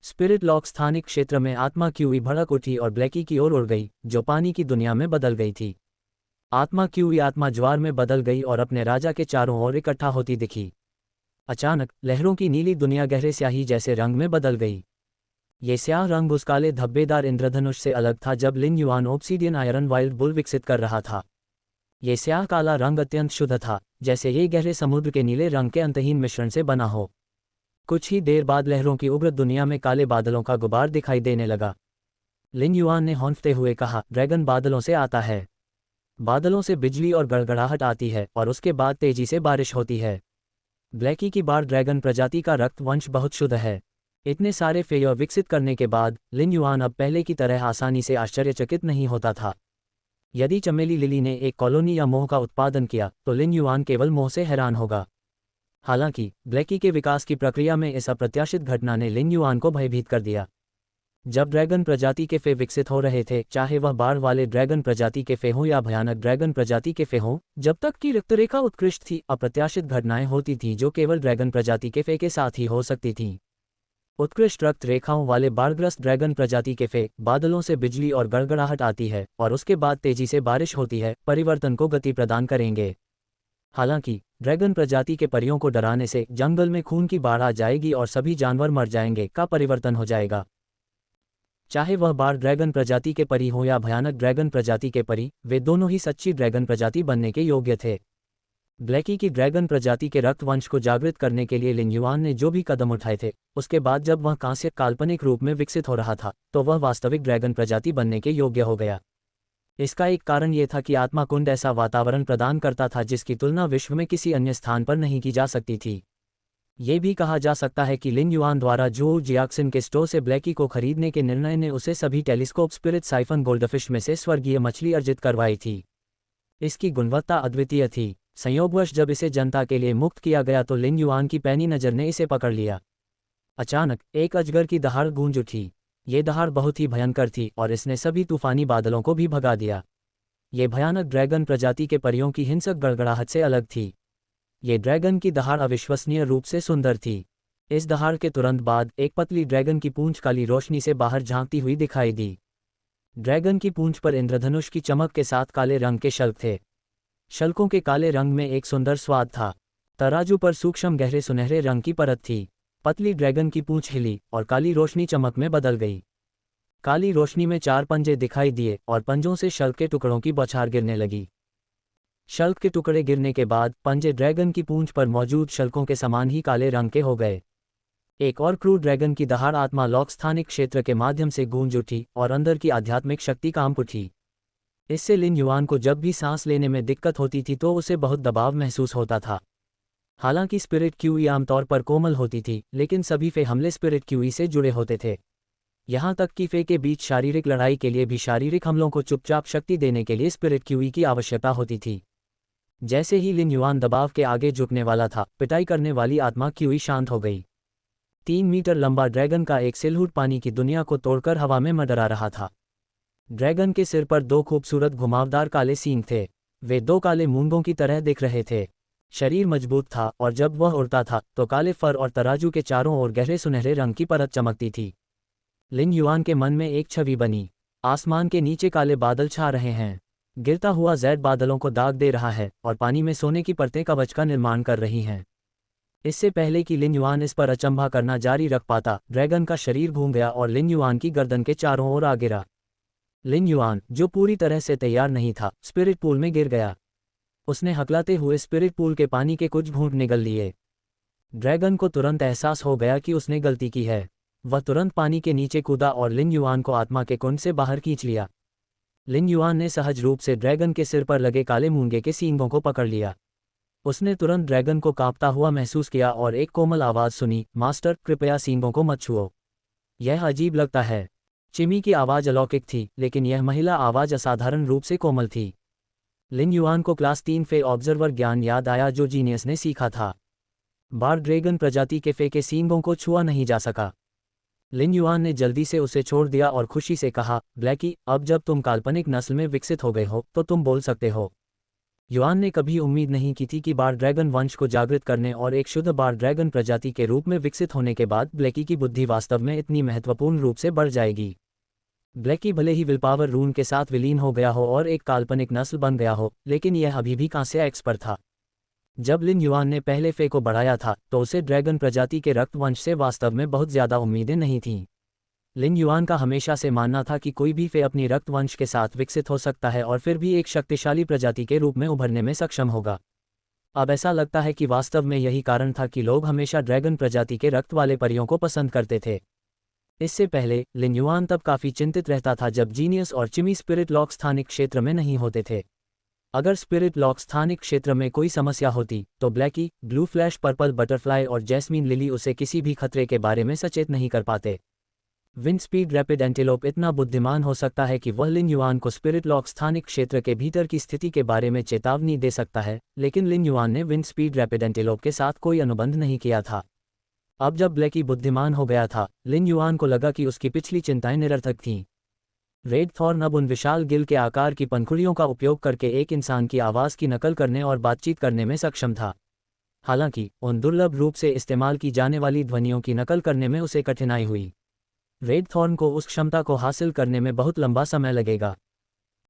स्पिरिट लॉक स्थानिक क्षेत्र में आत्मा क्यूई भड़क उठी और ब्लैकी की ओर उड़ गई, जो पानी की दुनिया में बदल गई थी। आत्मा क्यूई आत्मा ज्वार में बदल गई और अपने राजा के चारों ओर इकट्ठा होती दिखी। अचानक लहरों की नीली दुनिया गहरे स्याही जैसे रंग में बदल गई। ये स्याह रंग उस काले धब्बेदार इंद्रधनुष से अलग था जब Lin Yuan obsidian iron wild bull विकसित कर रहा था। ये स्याह काला रंग अत्यंत शुद्ध था, जैसे ये गहरे समुद्र के नीले रंग के अंतहीन मिश्रण से बना हो। कुछ ही देर बाद लहरों की उग्र दुनिया में काले बादलों का गुबार दिखाई देने लगा। लिन युआन ने हौंफते हुए कहा, ड्रैगन बादलों से आता है। बादलों से बिजली और गड़गड़ाहट आती है और उसके बाद तेजी से बारिश होती है। ब्लैकी की बार ड्रैगन प्रजाति का रक्त वंश बहुत शुद्ध है। इतने सारे फेयर विकसित करने के बाद लिन युआन अब पहले की तरह आसानी से आश्चर्यचकित नहीं होता था। यदि चमेली लिली ने एक कॉलोनी या मोह का उत्पादन किया तो लिन युआन केवल मोह से हैरान होगा। हालांकि ब्लैकी के विकास की प्रक्रिया में इस अप्रत्याशित घटना ने लिन युआन को भयभीत कर दिया। जब ड्रैगन प्रजाति के फे विकसित हो रहे थे, चाहे वह बाढ़ वाले ड्रैगन प्रजाति के फे हों या भयानक ड्रैगन प्रजाति के फे हों, जब तक कि रक्तरेखा उत्कृष्ट थी, अप्रत्याशित घटनाएं होती थीं जो केवल ड्रैगन प्रजाति के फे के साथ ही हो सकती थीं। उत्कृष्ट रक्त रेखाओं वाले बाढ़ग्रस्त ड्रैगन प्रजाति के फे, बादलों से बिजली और गड़गड़ाहट आती है और उसके बाद तेजी से बारिश होती है, परिवर्तन को गति प्रदान करेंगे। हालांकि ड्रैगन प्रजाति के परियों को डराने से जंगल में खून की बाढ़ आ जाएगी और सभी जानवर मर जाएंगे का परिवर्तन हो जाएगा। चाहे वह बार ड्रैगन प्रजाति के परी हो या भयानक ड्रैगन प्रजाति के परी, वे दोनों ही सच्ची ड्रैगन प्रजाति बनने के योग्य थे। ब्लैकी की ड्रैगन प्रजाति के रक्तवंश को जागृत करने के लिए लिन युआन ने जो भी कदम उठाए थे, उसके बाद जब वह कांस्य काल्पनिक रूप में विकसित हो रहा था, तो वह वास्तविक ड्रैगन प्रजाति बनने के योग्य हो गया। इसका एक कारण ये था कि आत्मा कुंड ऐसा वातावरण प्रदान करता था जिसकी तुलना विश्व में किसी अन्य स्थान पर नहीं की जा सकती थी। ये भी कहा जा सकता है कि लिन युआन द्वारा जो जियाक्सिन के स्टोर से ब्लैकी को खरीदने के निर्णय ने उसे सभी टेलीस्कोप स्पिरिट साइफन गोल्डफिश में से स्वर्गीय मछली अर्जित करवाई थी। इसकी गुणवत्ता अद्वितीय थी। संयोगवश जब इसे जनता के लिए मुक्त किया गया तो लिन युआन की पैनी नज़र ने इसे पकड़ लिया। अचानक एक अजगर की दहाड़ गूंज उठी। ये दहाड़ बहुत ही भयंकर थी और इसने सभी तूफानी बादलों को भी भगा दिया। ये भयानक ड्रैगन प्रजाति के परियों की हिंसक गड़गड़ाहट से अलग थी। ये ड्रैगन की दहाड़ अविश्वसनीय रूप से सुंदर थी। इस दहाड़ के तुरंत बाद एक पतली ड्रैगन की पूंछ काली रोशनी से बाहर झांकती हुई दिखाई दी। ड्रैगन की पूंछ पर इंद्रधनुष की चमक के साथ काले रंग के शल्क थे। शल्कों के काले रंग में एक सुंदर स्वाद था। तराजू पर सूक्ष्म गहरे सुनहरे रंग की परत थी। पतली ड्रैगन की पूंछ हिली और काली रोशनी चमक में बदल गई। काली रोशनी में 4 पंजे दिखाई दिए और पंजों से शल्क के टुकड़ों की बौछार गिरने लगी। शल्क के टुकड़े गिरने के बाद पंजे ड्रैगन की पूंछ पर मौजूद शल्कों के समान ही काले रंग के हो गए। एक और क्रूर ड्रैगन की दहाड़ आत्मा लॉक स्थानिक क्षेत्र के माध्यम से गूंज उठी और अंदर की आध्यात्मिक शक्ति कांप उठी। इससे लिन युआन को जब भी सांस लेने में दिक्कत होती थी तो उसे बहुत दबाव महसूस होता था। हालांकि स्पिरिट क्यूई आमतौर पर कोमल होती थी, लेकिन सभी फे हमले स्पिरिट क्यूई से जुड़े होते थे। यहाँ तक कि फे के बीच शारीरिक लड़ाई के लिए भी शारीरिक हमलों को चुपचाप शक्ति देने के लिए स्पिरिट क्यूई की आवश्यकता होती थी। जैसे ही लिन युआन दबाव के आगे झुकने वाला था, पिटाई करने वाली आत्मा क्यूई शांत हो गई। 3 मीटर लंबा ड्रैगन का एक सिलहुट पानी की दुनिया को तोड़कर हवा में मंडरा रहा था। ड्रैगन के सिर पर 2 खूबसूरत घुमावदार काले सींग थे। वे 2 काले मूंगों की तरह दिख रहे थे। शरीर मजबूत था और जब वह उड़ता था तो काले फर और तराजू के चारों ओर गहरे सुनहरे रंग की परत चमकती थी। लिन युआन के मन में एक छवि बनी। आसमान के नीचे काले बादल छा रहे हैं। गिरता हुआ ज़ैद बादलों को दाग दे रहा है और पानी में सोने की परतें कवच का निर्माण कर रही हैं। इससे पहले कि लिन युआन इस पर अचंभा करना जारी रख पाता, ड्रैगन का शरीर घूम गया और लिन युआन की गर्दन के चारों ओर आ गिरा। लिन युआन, जो पूरी तरह से तैयार नहीं था, स्पिरिट पूल में गिर गया। उसने हकलाते हुए स्पिरिट पूल के पानी के कुछ घूंट निगल लिए। ड्रैगन को तुरंत एहसास हो गया कि उसने गलती की है। वह तुरंत पानी के नीचे कूदा और लिन युआन को आत्मा के कुंड से बाहर खींच लिया। लिन युआन ने सहज रूप से ड्रैगन के सिर पर लगे काले मूंगे के सींगों को पकड़ लिया। उसने तुरंत ड्रैगन को कांपता हुआ महसूस किया और एक कोमल आवाज़ सुनी, मास्टर, कृपया सींगों को मत छुओ। यह अजीब लगता है। चिमी की आवाज़ अलौकिक थी, लेकिन यह महिला आवाज़ असाधारण रूप से कोमल थी। लिन युआन को क्लास 3 फे ऑब्जर्वर ज्ञान याद आया जो जीनियस ने सीखा था। बार ड्रैगन प्रजाति के फे के सींगों को छुआ नहीं जा सका। लिन युआन ने जल्दी से उसे छोड़ दिया और खुशी से कहा, ब्लैकी, अब जब तुम काल्पनिक नस्ल में विकसित हो गए हो तो तुम बोल सकते हो। युआन ने कभी उम्मीद नहीं की थी कि बार ड्रैगन वंश को जागृत करने और एक शुद्ध बार ड्रैगन प्रजाति के रूप में विकसित होने के बाद ब्लैकी की बुद्धि वास्तव में इतनी महत्वपूर्ण रूप से बढ़ जाएगी। ब्लैकी भले ही विलपावर रून के साथ विलीन हो गया हो और एक काल्पनिक नस्ल बन गया हो, लेकिन यह अभी भी कांस्य एक्स पर था। जब लिन युआन ने पहले फे को बढ़ाया था तो उसे ड्रैगन प्रजाति के रक्तवंश से वास्तव में बहुत ज़्यादा उम्मीदें नहीं थीं। लिन युआन का हमेशा से मानना था कि कोई भी फे अपनी रक्तवंश के साथ विकसित हो सकता है और फिर भी एक शक्तिशाली प्रजाति के रूप में उभरने में सक्षम होगा। अब ऐसा लगता है कि वास्तव में यही कारण था कि लोग हमेशा ड्रैगन प्रजाति के रक्त वाले परियों को पसंद करते थे। इससे पहले लिन युआन तब काफ़ी चिंतित रहता था जब जीनियस और चिमी स्पिरिट लॉक स्थानिक क्षेत्र में नहीं होते थे। अगर स्पिरिट लॉक स्थानिक क्षेत्र में कोई समस्या होती तो Blackie, blue flash, purple butterfly और जैस्मीन लिली उसे किसी भी खतरे के बारे में सचेत नहीं कर पाते। विंड स्पीड रैपिड एंटीलोप इतना बुद्धिमान हो सकता है कि वह लिन युआन को स्पिरिट लॉक स्थानिक क्षेत्र के भीतर की स्थिति के बारे में चेतावनी दे सकता है, लेकिन लिन युआन ने विंड स्पीड रैपिड एंटीलोप के साथ कोई अनुबंध नहीं किया था। अब जब ब्लैकी बुद्धिमान हो गया था, लिन युआन को लगा कि उसकी पिछली चिंताएं निरर्थक थीं। रेड थॉर्न अब उन विशाल गिल के आकार की पंखुड़ियों का उपयोग करके एक इंसान की आवाज़ की नकल करने और बातचीत करने में सक्षम था। हालांकि उन दुर्लभ रूप से इस्तेमाल की जाने वाली ध्वनियों की नकल करने में उसे कठिनाई हुई। रेड थॉर्न को उस क्षमता को हासिल करने में बहुत लंबा समय लगेगा।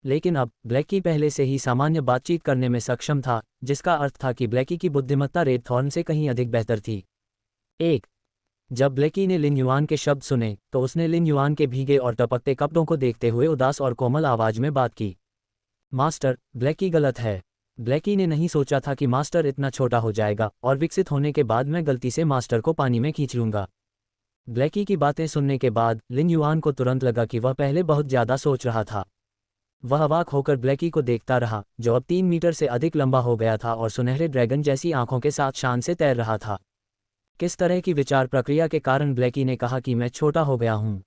लेकिन अब ब्लैकी पहले से ही सामान्य बातचीत करने में सक्षम था, जिसका अर्थ था कि ब्लैकी की बुद्धिमत्ता रेड थॉर्न से कहीं अधिक बेहतर थी। एक जब ब्लेकी ने लिन युआन के शब्द सुने तो उसने लिन युआन के भीगे और टपकते कपड़ों को देखते हुए उदास और कोमल आवाज में बात की। मास्टर, ब्लेकी गलत है। ब्लेकी ने नहीं सोचा था कि मास्टर इतना छोटा हो जाएगा और विकसित होने के बाद मैं गलती से मास्टर को पानी में खींच लूंगा। ब्लेकी की बातें सुनने के बाद लिन युआन को तुरंत लगा कि वह पहले बहुत ज्यादा सोच रहा था। वह अवाक होकर ब्लेकी को देखता रहा, जो अब 3 मीटर से अधिक लंबा हो गया था और सुनहरे ड्रैगन जैसी आंखों के साथ शान से तैर रहा था। किस तरह की विचार प्रक्रिया के कारण ब्लेकी ने कहा कि मैं छोटा हो गया हूं?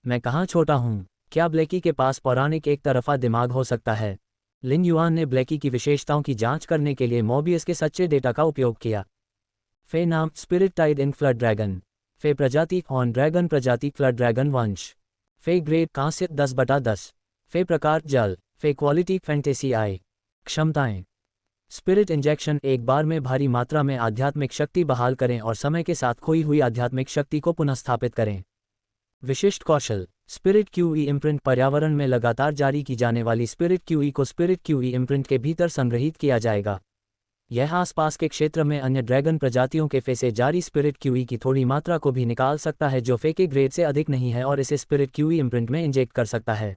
मैं कहाँ छोटा हूं? क्या ब्लेकी के पास पौराणिक एक तरफा दिमाग हो सकता है? लिन युआन ने ब्लेकी की विशेषताओं की जांच करने के लिए मोबियस के सच्चे डेटा का उपयोग किया। फे नाम spirit tide in flood dragon. फे प्रजाति हॉर्न ड्रैगन प्रजाति फ्लड ड्रैगन वंश। फे ग्रेड कांस्य 10/10। फे प्रकार जल। फे क्वालिटी फैंटेसी आई। क्षमताएं। स्पिरिट इंजेक्शन एक बार में भारी मात्रा में आध्यात्मिक शक्ति बहाल करें और समय के साथ खोई हुई आध्यात्मिक शक्ति को पुनः स्थापित करें। विशिष्ट कौशल। स्पिरिट क्यूई इम्प्रिंट पर्यावरण में लगातार जारी की जाने वाली स्पिरिट क्यूई को स्पिरिट क्यूई इम्प्रिंट के भीतर संग्रहीत किया जाएगा। यह आसपास के क्षेत्र में अन्य ड्रैगन प्रजातियों के फे से जारी स्पिरिट क्यूई की थोड़ी मात्रा को भी निकाल सकता है जो फे के ग्रेड से अधिक नहीं है और इसे स्पिरिट क्यूई इम्प्रिंट में इंजेक्ट कर सकता है।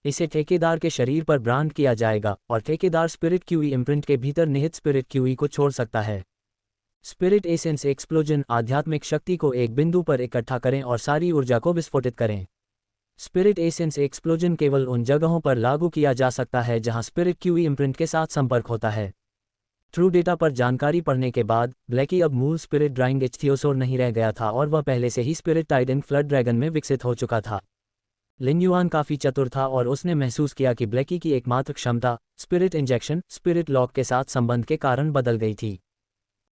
इसे ठेकेदार के शरीर पर ब्रांड किया जाएगा और ठेकेदार स्पिरिट क्यूई इम्प्रिंट के भीतर निहित स्पिरिट क्यूई को छोड़ सकता है। स्पिरिट एसेंस एक्सप्लोजन आध्यात्मिक शक्ति को एक बिंदु पर इकट्ठा करें और सारी ऊर्जा को विस्फोटित करें। स्पिरिट एसेंस एक्सप्लोजन केवल उन जगहों पर लागू किया जा सकता है जहां स्पिरिट क्यूई इम्प्रिंट के साथ संपर्क होता है। ट्रू डेटा पर जानकारी पढ़ने के बाद ब्लेकी अब मूल स्पिरिट ड्राइंग इच्थियोसोर नहीं रह गया था और वह पहले से ही spirit tide in flood dragon में विकसित हो चुका था। लिन युआन काफी चतुर था और उसने महसूस किया कि ब्लेकी की एकमात्र क्षमता स्पिरिट इंजेक्शन स्पिरिट लॉक के साथ संबंध के कारण बदल गई थी।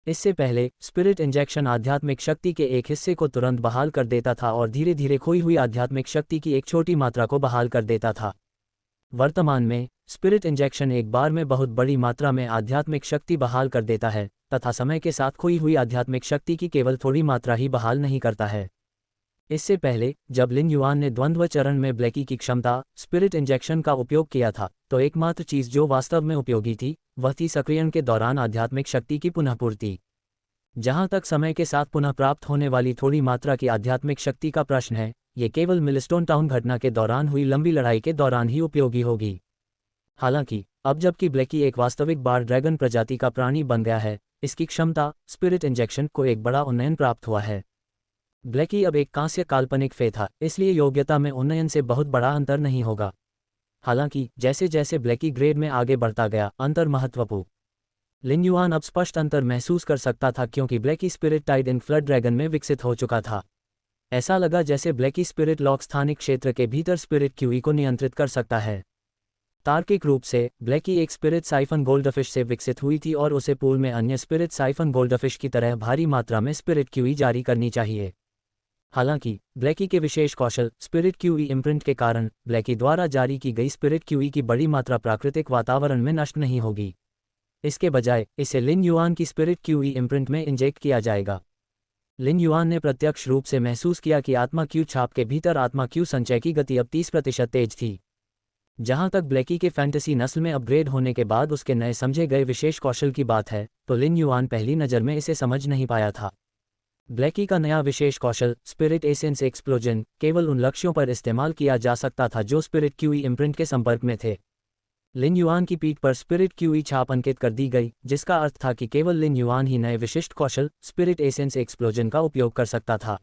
इससे पहले स्पिरिट इंजेक्शन आध्यात्मिक शक्ति के एक हिस्से को तुरंत बहाल कर देता था और धीरे धीरे खोई हुई आध्यात्मिक शक्ति की एक छोटी मात्रा को बहाल कर देता था। वर्तमान में स्पिरिट इंजेक्शन एक बार में बहुत बड़ी मात्रा में आध्यात्मिक शक्ति बहाल कर देता है तथा समय के साथ खोई हुई आध्यात्मिक शक्ति की केवल थोड़ी मात्रा ही बहाल नहीं करता है। इससे पहले जब लिन युआन ने द्वंद्व चरण में ब्लेकी की क्षमता स्पिरिट इंजेक्शन का उपयोग किया था तो एकमात्र चीज जो वास्तव में उपयोगी थी वह थी सक्रियण के दौरान आध्यात्मिक शक्ति की पुनःपूर्ति। जहां तक समय के साथ पुनः प्राप्त होने वाली थोड़ी मात्रा की आध्यात्मिक शक्ति का प्रश्न है, ये केवल मिलस्टोन टाउन घटना के दौरान हुई लंबी लड़ाई के दौरान ही उपयोगी होगी। हालांकि अब जबकि ब्लेकी एक वास्तविक बार ड्रैगन प्रजाति का प्राणी बन गया है, इसकी क्षमता स्पिरिट इंजेक्शन को एक बड़ा उन्नयन प्राप्त हुआ है। ब्लेकी अब एक कांस्य काल्पनिक फे था, इसलिए योग्यता में उन्नयन से बहुत बड़ा अंतर नहीं होगा। हालांकि जैसे जैसे ब्लेकी ग्रेड में आगे बढ़ता गया, अंतर महत्वपूर्ण। लिन युआन अब स्पष्ट अंतर महसूस कर सकता था क्योंकि ब्लेकी spirit tide in flood dragon में विकसित हो चुका था। ऐसा लगा जैसे ब्लेकी स्पिरिट लॉक स्थानिक क्षेत्र के भीतर स्पिरिट क्यूई को नियंत्रित कर सकता है। तार्किक रूप से ब्लेकी एक स्पिरिट साइफन गोल्डफिश से विकसित हुई थी और उसे पूल में अन्य स्पिरिट साइफन गोल्डफिश की तरह भारी मात्रा में स्पिरिट क्यूई जारी करनी चाहिए। हालांकि ब्लेकी के विशेष कौशल स्पिरिट क्यूई इम्प्रिंट के कारण ब्लेकी द्वारा जारी की गई स्पिरिट क्यूई की बड़ी मात्रा प्राकृतिक वातावरण में नष्ट नहीं होगी। इसके बजाय इसे लिन युआन की स्पिरिट क्यूई इम्प्रिंट में इंजेक्ट किया जाएगा। लिन युआन ने प्रत्यक्ष रूप से महसूस किया कि आत्मा क्यू छाप के भीतर आत्मा क्यू संचय की गति अब 30% तेज थी। जहां तक ब्लेकी के फैंटेसी नस्ल में अपग्रेड होने के बाद उसके नए समझे गए विशेष कौशल की बात है, तो लिन युआन पहली नज़र में इसे समझ नहीं पाया था। ब्लेकी का नया विशेष कौशल स्पिरिट एसेंस एक्सप्लोजन केवल उन लक्ष्यों पर इस्तेमाल किया जा सकता था जो स्पिरिट क्यूई इम्प्रिंट के संपर्क में थे। लिन युआन की पीठ पर स्पिरिट क्यूई छाप अंकित कर दी गई, जिसका अर्थ था कि केवल लिन युआन ही नए विशिष्ट कौशल स्पिरिट एसेंस एक्सप्लोजन का उपयोग कर सकता था।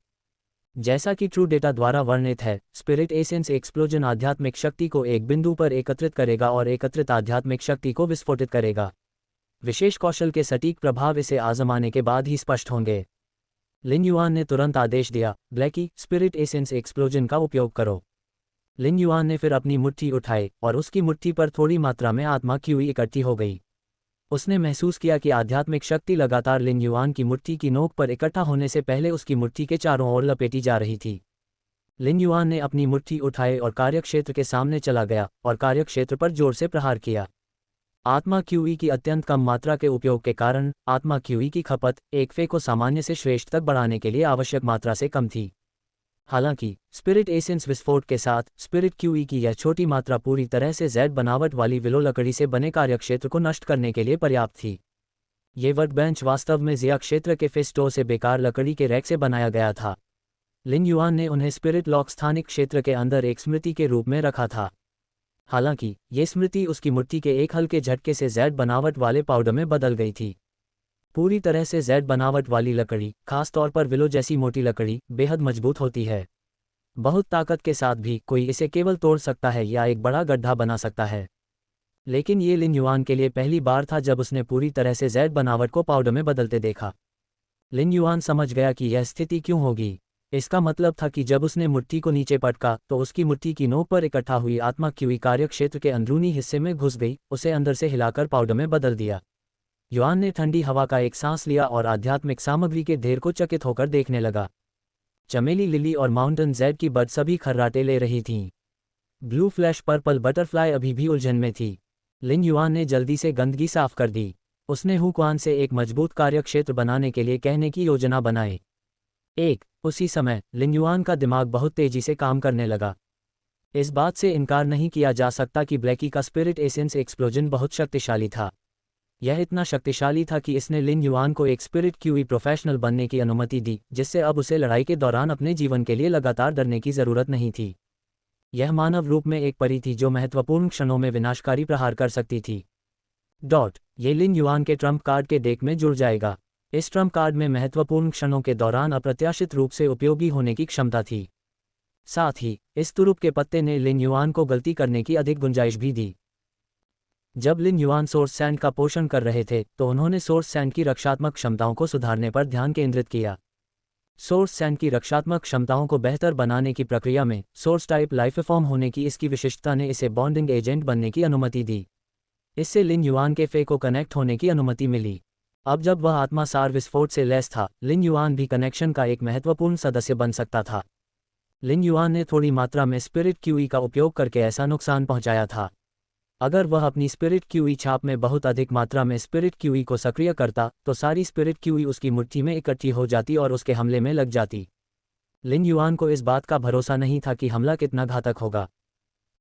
जैसा कि ट्रू डेटा द्वारा वर्णित है, स्पिरिट एसेंस एक्सप्लोजन आध्यात्मिक शक्ति को एक बिंदु पर एकत्रित करेगा और एकत्रित आध्यात्मिक शक्ति को विस्फोटित करेगा। विशेष कौशल के सटीक प्रभाव इसे आजमाने के बाद ही स्पष्ट होंगे। लिन युआन ने तुरंत आदेश दिया, ब्लेकी स्पिरिट एसेंस एक्सप्लोजन का उपयोग करो। लिन युआन ने फिर अपनी मुट्ठी उठाई और उसकी मुट्ठी पर थोड़ी मात्रा में आत्मा क्यूई इकट्ठी हो गई। उसने महसूस किया कि आध्यात्मिक शक्ति लगातार लिन युआन की मुट्ठी की नोक पर इकट्ठा होने से पहले उसकी मुट्ठी के चारों ओर लपेटी जा रही थी। लिन युआन ने अपनी मुट्ठी उठाई और कार्यक्षेत्र के सामने चला गया और कार्यक्षेत्र पर जोर से प्रहार किया। आत्मा क्यूई की अत्यंत कम मात्रा के उपयोग के कारण आत्मा क्यूई की खपत एक फे को सामान्य से श्रेष्ठ तक बढ़ाने के लिए आवश्यक मात्रा से कम थी। हालांकि स्पिरिट एसेंस विस्फोट के साथ स्पिरिट क्यूई की यह छोटी मात्रा पूरी तरह से जेड बनावट वाली विलो लकड़ी से बने कार्यक्षेत्र को नष्ट करने के लिए पर्याप्त थी। ये वर्कबेंच वास्तव में जिया क्षेत्र के फिश स्टोर से बेकार लकड़ी के रैक से बनाया गया था। लिन युआन ने उन्हें स्पिरिट लॉक स्थानिक क्षेत्र के अंदर एक स्मृति के रूप में रखा था। हालांकि ये स्मृति उसकी मुट्ठी के एक हल्के झटके से जेड बनावट वाले पाउडर में बदल गई थी। पूरी तरह से जेड बनावट वाली लकड़ी, खास तौर पर विलो जैसी मोटी लकड़ी, बेहद मजबूत होती है। बहुत ताकत के साथ भी कोई इसे केवल तोड़ सकता है या एक बड़ा गड्ढा बना सकता है। लेकिन ये लिन युआन के लिए पहली बार था जब उसने पूरी तरह से जेड बनावट को पाउडर में बदलते देखा। लिन युआन समझ गया कि यह स्थिति क्यों होगी। इसका मतलब था कि जब उसने मुट्ठी को नीचे पटका तो उसकी मुट्ठी की नोक पर इकट्ठा हुई आत्मा क्यूई कार्य क्षेत्र के अंदरूनी हिस्से में घुस गई, उसे अंदर से हिलाकर पाउडर में बदल दिया। युआन ने ठंडी हवा का एक सांस लिया और आध्यात्मिक सामग्री के ढेर को चकित होकर देखने लगा। चमेली, लिली और माउंटेन जेड की बर्ड सभी खर्राटे ले रही थीं। ब्लू फ्लैश पर्पल बटरफ्लाई अभी भी उलझन में थी। लिन युआन ने जल्दी से गंदगी साफ कर दी। उसने हुक्वान से एक मजबूत कार्यक्षेत्र बनाने के लिए कहने की योजना बनाई। उसी समय लिन युआन का दिमाग बहुत तेजी से काम करने लगा। इस बात से इनकार नहीं किया जा सकता कि ब्लैकी का स्पिरिट एसेंस एक्सप्लोजन बहुत शक्तिशाली था। यह इतना शक्तिशाली था कि इसने लिन युआन को एक स्पिरिट क्यूई प्रोफेशनल बनने की अनुमति दी, जिससे अब उसे लड़ाई के दौरान अपने जीवन के लिए लगातार डरने की जरूरत नहीं थी। यह मानव रूप में एक परी थी जो महत्वपूर्ण क्षणों में विनाशकारी प्रहार कर सकती थी। ये लिन युआन के ट्रम्प कार्ड के डेक में जुड़ जाएगा। इस ट्रम्प कार्ड में महत्वपूर्ण क्षणों के दौरान अप्रत्याशित रूप से उपयोगी होने की क्षमता थी। साथ ही इस तुरुप के पत्ते ने लिन युआन को गलती करने की अधिक गुंजाइश भी दी। जब लिन युआन सोर्स सैंड का पोषण कर रहे थे तो उन्होंने सोर्स सैंड की रक्षात्मक क्षमताओं को सुधारने पर ध्यान केंद्रित किया। सोर्स सैंड की रक्षात्मक क्षमताओं को बेहतर बनाने की प्रक्रिया में सोर्स टाइप लाइफ फॉर्म होने की इसकी विशिष्टता ने इसे बॉन्डिंग एजेंट बनने की अनुमति दी। इससे लिन युआन के फे को कनेक्ट होने की अनुमति मिली। अब जब वह आत्मा सार विस्फोट से लैस था, लिन युआन भी कनेक्शन का एक महत्वपूर्ण सदस्य बन सकता था। लिन युआन ने थोड़ी मात्रा में स्पिरिट क्यूई का उपयोग करके ऐसा नुकसान पहुंचाया था। अगर वह अपनी स्पिरिट क्यूई छाप में बहुत अधिक मात्रा में स्पिरिट क्यूई को सक्रिय करता तो सारी स्पिरिट क्यूई उसकी मुट्ठी में इकट्ठी हो जाती और उसके हमले में लग जाती। लिन युआन को इस बात का भरोसा नहीं था कि हमला कितना घातक होगा।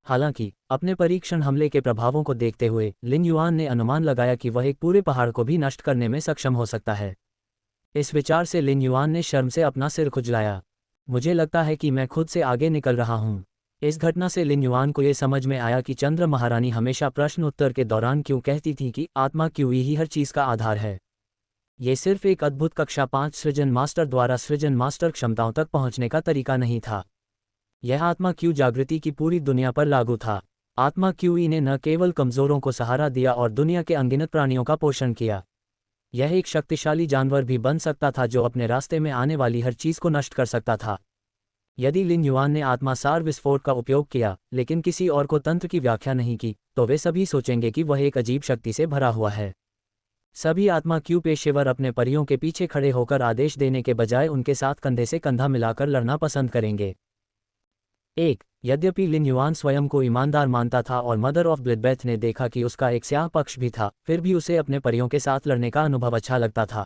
हालांकि अपने परीक्षण हमले के प्रभावों को देखते हुए लिन युआन ने अनुमान लगाया कि वह एक पूरे पहाड़ को भी नष्ट करने में सक्षम हो सकता है। इस विचार से लिन युआन ने शर्म से अपना सिर खुजलाया। मुझे लगता है कि मैं खुद से आगे निकल रहा हूँ। इस घटना से लिन युआन को ये समझ में आया कि चंद्र महारानी हमेशा प्रश्न उत्तर के दौरान क्यों कहती थी कि आत्मा क्यूई ही हर चीज़ का आधार है। ये सिर्फ एक अद्भुत कक्षा 5 सृजन मास्टर द्वारा सृजन मास्टर क्षमताओं तक पहुंचने का तरीका नहीं था। यह आत्मा क्यू जागृति की पूरी दुनिया पर लागू था। आत्मा क्यूई ने न केवल कमजोरों को सहारा दिया और दुनिया के अनगिनत प्राणियों का पोषण किया। यह एक शक्तिशाली जानवर भी बन सकता था जो अपने रास्ते में आने वाली हर चीज को नष्ट कर सकता था। यदि लिन युआन ने आत्मा सार विस्फोट का उपयोग किया लेकिन किसी और को तंत्र की व्याख्या नहीं की तो वे सभी सोचेंगे कि वह एक अजीब शक्ति से भरा हुआ है। सभी आत्मा क्यू पेशेवर अपने परियों के पीछे खड़े होकर आदेश देने के बजाय उनके साथ कंधे से कंधा मिलाकर लड़ना पसंद करेंगे। यद्यपि लिन युआन स्वयं को ईमानदार मानता था और मदर ऑफ ब्लिडबेथ ने देखा कि उसका एक स्याह पक्ष भी था, फिर भी उसे अपने परियों के साथ लड़ने का अनुभव अच्छा लगता था।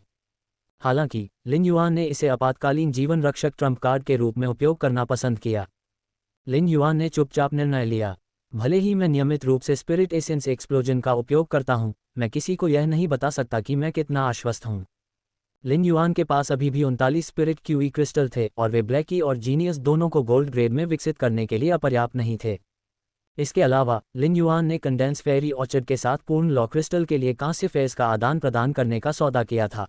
हालांकि लिन युआन ने इसे आपातकालीन जीवन रक्षक ट्रम्प कार्ड के रूप में उपयोग करना पसंद किया। लिन युआन ने चुपचाप निर्णय लिया, भले ही मैं नियमित रूप से स्पिरिट एसेंस एक्सप्लोजन का उपयोग करता हूं, मैं किसी को यह नहीं बता सकता कि मैं कितना आश्वस्त हूं। लिन युआन के पास अभी भी 39 स्पिरिट क्यूई क्रिस्टल थे और वे ब्लैकी और जीनियस दोनों को गोल्ड ग्रेड में विकसित करने के लिए अपर्याप्त नहीं थे। इसके अलावा लिन युआन ने कंडेंस फेरी ऑर्चर्ड के साथ पूर्ण लॉ क्रिस्टल के लिए कांस्य फेस का आदान प्रदान करने का सौदा किया था।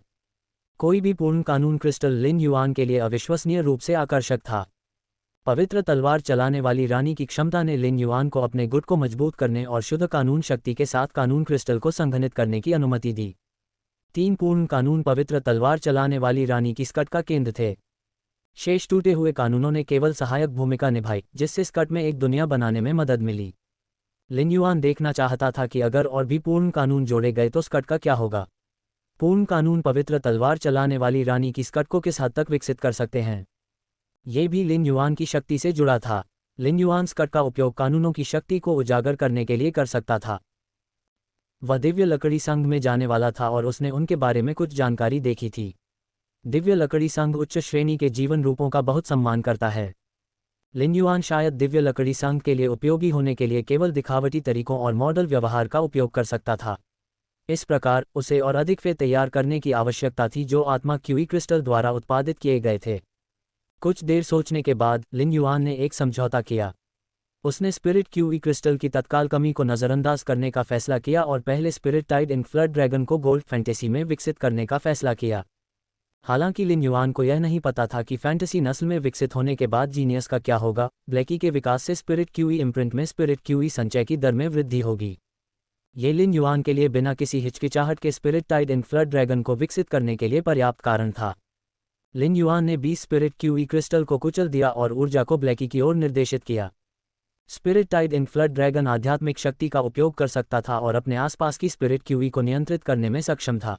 कोई भी पूर्ण कानून क्रिस्टल लिन युआन के लिए अविश्वसनीय रूप से आकर्षक था। पवित्र तलवार चलाने वाली रानी की क्षमता ने लिन युआन को अपने गुट को मजबूत करने और शुद्ध कानून शक्ति के साथ कानून क्रिस्टल को संघनित करने की अनुमति दी। 3 पूर्ण कानून पवित्र तलवार चलाने वाली रानी की स्कट का केंद्र थे। शेष टूटे हुए कानूनों ने केवल सहायक भूमिका निभाई, जिससे स्कट में एक दुनिया बनाने में मदद मिली। लिन युआन देखना चाहता था कि अगर और भी पूर्ण कानून जोड़े गए तो स्कट का क्या होगा। पूर्ण कानून पवित्र तलवार चलाने वाली रानी की स्कट को किस हद तक विकसित कर सकते हैं, ये भी लिन युआन की शक्ति से जुड़ा था। लिन युआन स्कट का उपयोग कानूनों की शक्ति को उजागर करने के लिए कर सकता था। वह दिव्य लकड़ी संघ में जाने वाला था और उसने उनके बारे में कुछ जानकारी देखी थी। दिव्य लकड़ी संघ उच्च श्रेणी के जीवन रूपों का बहुत सम्मान करता है। लिन युआन शायद दिव्य लकड़ी संघ के लिए उपयोगी होने के लिए केवल दिखावटी तरीकों और मॉडल व्यवहार का उपयोग कर सकता था। इस प्रकार उसे और अधिक फे तैयार करने की आवश्यकता थी जो आत्मा क्यूई क्रिस्टल द्वारा उत्पादित किए गए थे। कुछ देर सोचने के बाद लिन युआन ने एक समझौता किया। उसने स्पिरिट क्यूई क्रिस्टल की तत्काल कमी को नज़रअंदाज करने का फैसला किया और पहले spirit tide in flood dragon को गोल्ड फैंटेसी में विकसित करने का फैसला किया। हालांकि लिन युआन को यह नहीं पता था कि फैंटेसी नस्ल में विकसित होने के बाद जीनियस का क्या होगा। ब्लैकी के विकास से स्पिरिट क्यूई इम्प्रिंट में स्पिरिट क्यूई संचय की दर में वृद्धि होगी। ये लिन युआन के लिए बिना किसी हिचकिचाहट के spirit tide in flood dragon को विकसित करने के लिए पर्याप्त कारण था। लिन युआन ने 20 स्पिरिट क्यूई क्रिस्टल को कुचल दिया और ऊर्जा को ब्लैकी की ओर निर्देशित किया। Spirit tide in flood dragon आध्यात्मिक शक्ति का उपयोग कर सकता था और अपने आसपास की स्पिरिट क्यूई को नियंत्रित करने में सक्षम था।